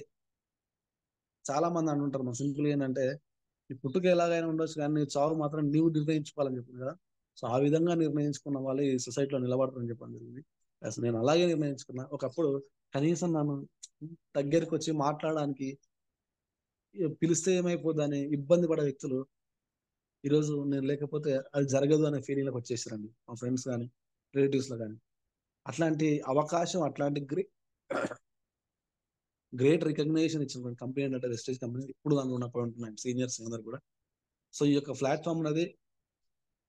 చాలా మంది అంటుంటారు మన సింపుల్ ఏంటంటే, ఈ పుట్టుక ఎలాగైనా ఉండొచ్చు కానీ నీ చావు మాత్రం నీవు నిర్ణయించుకోవాలని చెప్పింది కదా. సో ఆ విధంగా నిర్ణయించుకున్న వాళ్ళు ఈ సొసైటీలో నిలబడతారని చెప్పడం జరిగింది. అసలు నేను అలాగే నిర్ణయించుకున్నా. ఒకప్పుడు కనీసం నన్ను దగ్గరికి వచ్చి మాట్లాడడానికి పిలిస్తే ఏమైపోద్దని ఇబ్బంది పడే వ్యక్తులు ఈరోజు నేను లేకపోతే అది జరగదు అనే ఫీలింగ్లోకి వచ్చేసారండి. మా ఫ్రెండ్స్ కానీ రిలేటివ్స్ లో కానీ. అట్లాంటి అవకాశం, అట్లాంటి గ్రేట్ రికగ్నేషన్ ఇచ్చిన కంపెనీ అంటే వెస్టేజ్ కంపెనీ. ఇప్పుడు దానిలో ఉన్నప్పుడు ఉంటున్నాయి సీనియర్స్ అందరు కూడా. సో ఈ యొక్క ప్లాట్ఫామ్ అనేది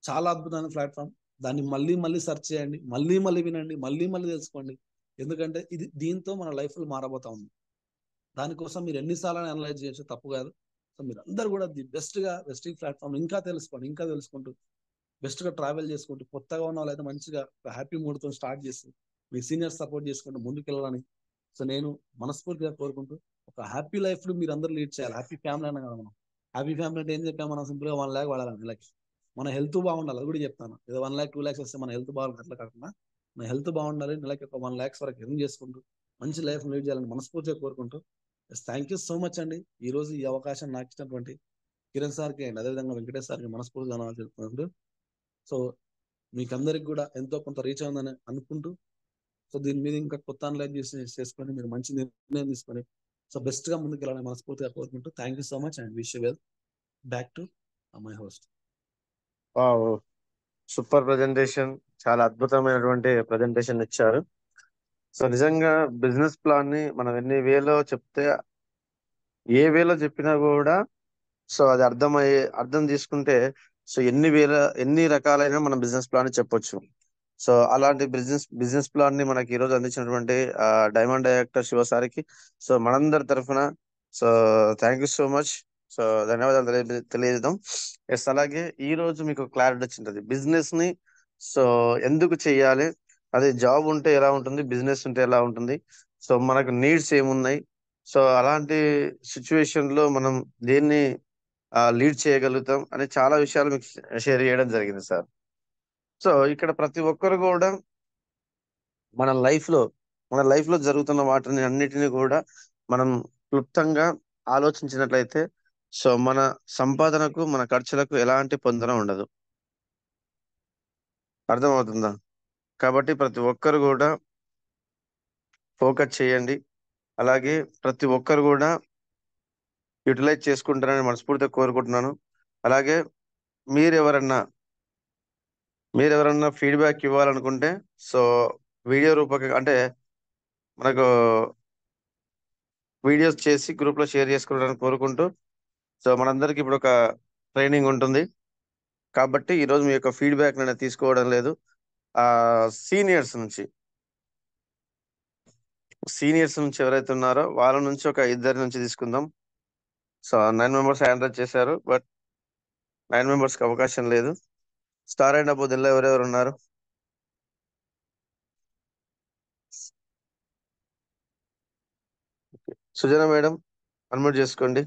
చాలా అద్భుతమైన ప్లాట్ఫామ్. దాన్ని మళ్ళీ సెర్చ్ చేయండి, మళ్ళీ వినండి, మళ్ళీ తెలుసుకోండి. ఎందుకంటే దీంతో మన లైఫ్ మారబోతా ఉంది. దానికోసం మీరు ఎన్నిసార్లు అనలైజ్ చేయొచ్చు, తప్పు కాదు. సో మీరు అందరు కూడా ది బెస్ట్గా వెస్టింగ్ ప్లాట్ఫామ్ ఇంకా తెలుసుకుంటూ బెస్ట్గా ట్రావెల్ చేసుకుంటూ, కొత్తగా ఉన్న వాళ్ళైతే మంచిగా హ్యాపీ మూడ్తో స్టార్ట్ చేసి మీ సీనియర్స్ సపోర్ట్ చేసుకుంటూ ముందుకెళ్ళాలని సో నేను మనస్ఫూర్తిగా కోరుకుంటూ, ఒక హ్యాపీ లైఫ్ మీరు అందరూ లీడ్ చేయాలి. హ్యాపీ ఫ్యామిలీ అన్నా కదా మనం. హ్యాపీ ఫ్యామిలీ అంటే ఏం చెప్పాం మనం, సింపుల్గా 1 lakh వాడాలని నెలకి. మన హెల్త్ బాగుండాలి, అది కూడా చెప్తాను. ఏదో 1 lakh 2 lakhs వస్తే మన హెల్త్ బాగుంటుంది అట్లా కాకుండా, మన హెల్త్ బాగుండాలి, నెలకి ఒక 1 lakhs వరకు ఎర్న్ చేసుకుంటూ మంచి లైఫ్ లీడ్ చేయాలని మనస్ఫూర్తిగా కోరుకుంటూ, థ్యాంక్ యూ సో మచ్ అండి. ఈ రోజు ఈ అవకాశం నాకు ఇచ్చినటువంటి కిరణ్ సార్కి అండ్ అదేవిధంగా వెంకటేష్ సార్కి మనస్ఫూర్తిగా ధన్యవాదాలు తెలుపుకుంటూ, సో మీకు అందరికి కూడా ఎంతో కొంత రీచ్ అయిందని అనుకుంటూ, సో దీని మీద ఇంకా కొత్త అనలైజ్ చేసుకొని మీరు మంచి నిర్ణయం తీసుకొని సో బెస్ట్ గా ముందుకు వెళ్ళాలని మనస్ఫూర్తిగా కోరుకుంటూ, thank you so much and wish you well. Back to my host. Super presentation, చాలా అద్భుతమైనటువంటి ప్రజెంటేషన్ ఇచ్చారు. సో నిజంగా బిజినెస్ ప్లాన్ ని మనం ఎన్ని వేలో చెప్తే, ఏ వేలో చెప్పినా కూడా సో అది అర్థం తీసుకుంటే సో ఎన్ని రకాలైన మనం బిజినెస్ ప్లాన్ చెప్పొచ్చు. సో అలాంటి బిజినెస్ ప్లాన్ ని మనకి ఈ రోజు అందించినటువంటి డైమండ్ డైరెక్టర్ శివ సార్కి సో మనందరి తరఫున so thank you so much. So ధన్యవాదాలు తెలియజేద్దాం. ఎస్, అలాగే ఈ రోజు మీకు క్లారిటీ వచ్చింటది బిజినెస్ ని సో ఎందుకు చెయ్యాలి, అదే జాబ్ ఉంటే ఎలా ఉంటుంది, బిజినెస్ ఉంటే ఎలా ఉంటుంది, సో మనకు నీడ్స్ ఏమున్నాయి, సో అలాంటి సిచ్యువేషన్ లో మనం దేన్ని లీడ్ చేయగలుగుతాం అనే చాలా విషయాలు మీకు షేర్ చేయడం జరిగింది సార్. సో ఇక్కడ ప్రతి ఒక్కరు కూడా మన లైఫ్ లో జరుగుతున్న వాటిని అన్నిటిని కూడా మనం క్లుప్తంగా ఆలోచించినట్లయితే సో మన సంపాదనకు మన ఖర్చులకు ఎలాంటి పొందన ఉండదు. అర్థమవుతుందా? కాబట్టి ప్రతి ఒక్కరు కూడా ఫోకస్ చేయండి. అలాగే ప్రతి ఒక్కరు కూడా యూటిలైజ్ చేసుకుంటారని మనస్ఫూర్తిగా కోరుకుంటున్నాను. అలాగే మీరెవరన్నా ఫీడ్బ్యాక్ ఇవ్వాలనుకుంటే సో వీడియో రూపకంగా అంటే మనకు వీడియోస్ చేసి గ్రూప్ లో షేర్ చేసుకోవడానికి కోరుకుంటూ, సో మనందరికి ఇప్పుడు ఒక ట్రైనింగ్ ఉంటుంది కాబట్టి ఈరోజు మీ యొక్క ఫీడ్బ్యాక్ నేను తీసుకోవడం లేదు. సీనియర్స్ నుంచి ఎవరైతే ఉన్నారో వాళ్ళ నుంచి ఒక 2 నుంచి తీసుకుందాం. సో 9 members హ్యాండ్ రైజ్ చేశారు, బట్ 9 members కి అవకాశం లేదు. స్టార్ అండ్ అబౌ దీనిలో ఎవరెవరు ఉన్నారు? సుజన మేడం అన్మ్యూట్ చేసుకోండి.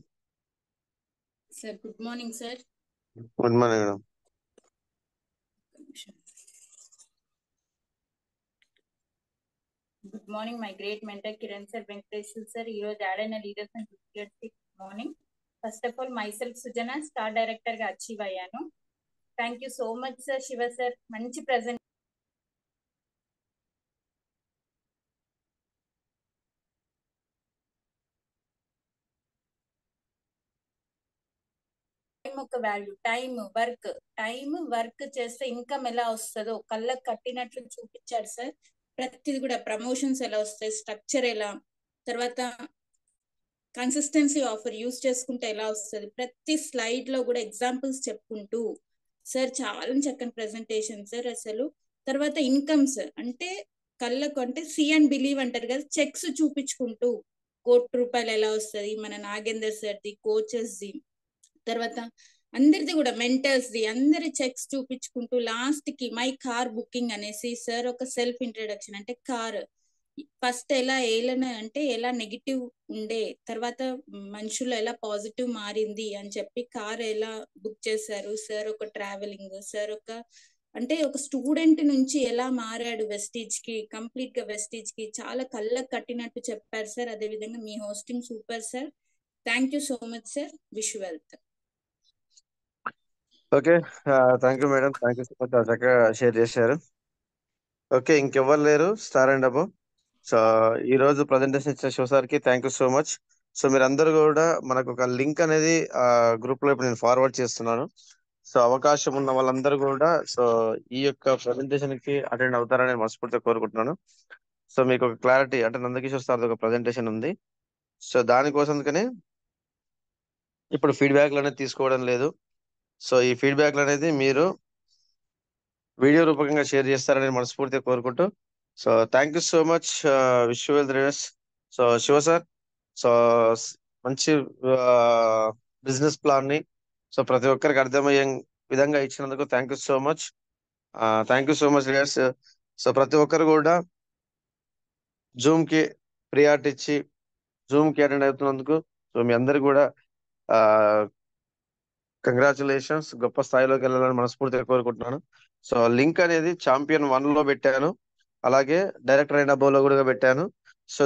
Sir good morning sir. Good morning madam. Good morning my great mentor Kiran sir, Venkatesh sir. ఈ రోజు యాడ్ అయిన leaders and good morning. First of all my self Sujana, star director గా achieve అయ్యాను. Thank you so much sir. Shiva sir మంచి present ఒక value, time work చేస్తే income ఎలా వస్తుందో కళ్ళకు కట్టినట్లు చూపించారు సార్. ప్రతిది కూడా ప్రమోషన్స్ ఎలా వస్తాయి, స్ట్రక్చర్ ఎలా, తర్వాత కన్సిస్టెన్సీ ఆఫర్ యూస్ చేసుకుంటే ఎలా వస్తుంది, ప్రతి స్లైడ్ లో కూడా ఎగ్జాంపుల్స్ చెప్పుకుంటూ సార్ చాలా చక్కని ప్రెజెంటేషన్ సార్ అసలు. తర్వాత ఇన్కమ్స్ అంటే కళ్ళకు అంటే సీ అండ్ బిలీవ్ అంటారు కదా, చెక్స్ చూపించుకుంటూ ₹1,00,00,000 ఎలా వస్తుంది, మన నాగేందర్ సార్ది, కోచెస్ది, తర్వాత అందరిది కూడా మెంటర్స్ది, అందరి చెక్స్ చూపించుకుంటూ లాస్ట్ కి మై కార్ బుకింగ్ అనేసి సార్ ఒక సెల్ఫ్ ఇంట్రడక్షన్ అంటే కార్ ఫస్ట్ ఎలా అంటే ఎలా నెగిటివ్ ఉండే, తర్వాత మనుషులు ఎలా పాజిటివ్ మారింది అని చెప్పి కార్ ఎలా బుక్ చేశారు సార్, ఒక ట్రావెలింగ్ సార్, ఒక అంటే ఒక స్టూడెంట్ నుంచి ఎలా మారాడు వెస్టీజ్ కి, కంప్లీట్ గా వెస్టీజ్ కి చాలా కళ్ళకు కట్టినట్టు చెప్పారు సార్. అదే విధంగా మీ hosting super sir. Thank you so much sir. Wish wealth. Okay, thank you madam, thank you so much, చక్కగా షేర్ చేశారు. ఓకే, ఇంకెవ్వరు లేరు స్టార్ అండ్ అబో. సో ఈ రోజు ప్రజెంటేషన్ ఇచ్చిన శివ సార్ కి thank you so much. So మీరందరూ కూడా మనకు ఒక లింక్ అనేది గ్రూప్ లో ఇప్పుడు నేను ఫార్వర్డ్ చేస్తున్నాను. సో అవకాశం ఉన్న వాళ్ళందరూ కూడా సో ఈ యొక్క ప్రజెంటేషన్ కి అటెండ్ అవుతారని మనస్ఫూర్తిగా కోరుకుంటున్నాను. సో మీకు ఒక క్లారిటీ అంటే నందకిషోర్ సార్ ఒక ప్రజెంటేషన్ ఉంది. సో దానికోసందుకనే ఇప్పుడు ఫీడ్బ్యాక్లు అనేది తీసుకోవడం లేదు. సో ఈ ఫీడ్బ్యాక్లు అనేది మీరు వీడియో రూపకంగా షేర్ చేస్తారని మనస్ఫూర్తిగా కోరుకుంటూ, so thank you so much. Wish you well the best. So Shiva sir, so మంచి బిజినెస్ ప్లాన్ ని సో ప్రతి ఒక్కరికి అర్థమయ్యే విధంగా ఇచ్చినందుకు thank you so much. Thank you so much leaders. So ప్రతి ఒక్కరు కూడా జూమ్ కి ప్రియారిటీ ఇచ్చి జూమ్ కి అటెండ్ అవుతున్నందుకు సో మీ అందరికి కూడా కంగ్రాచులేషన్స్, గొప్ప స్థాయిలోకి వెళ్ళాలని మనస్ఫూర్తిగా కోరుకుంటున్నాను. సో లింక్ అనేది ఛాంపియన్ 1 లో పెట్టాను, అలాగే డైరెక్టర్ అయిన అబోలో కూడా పెట్టాను. సో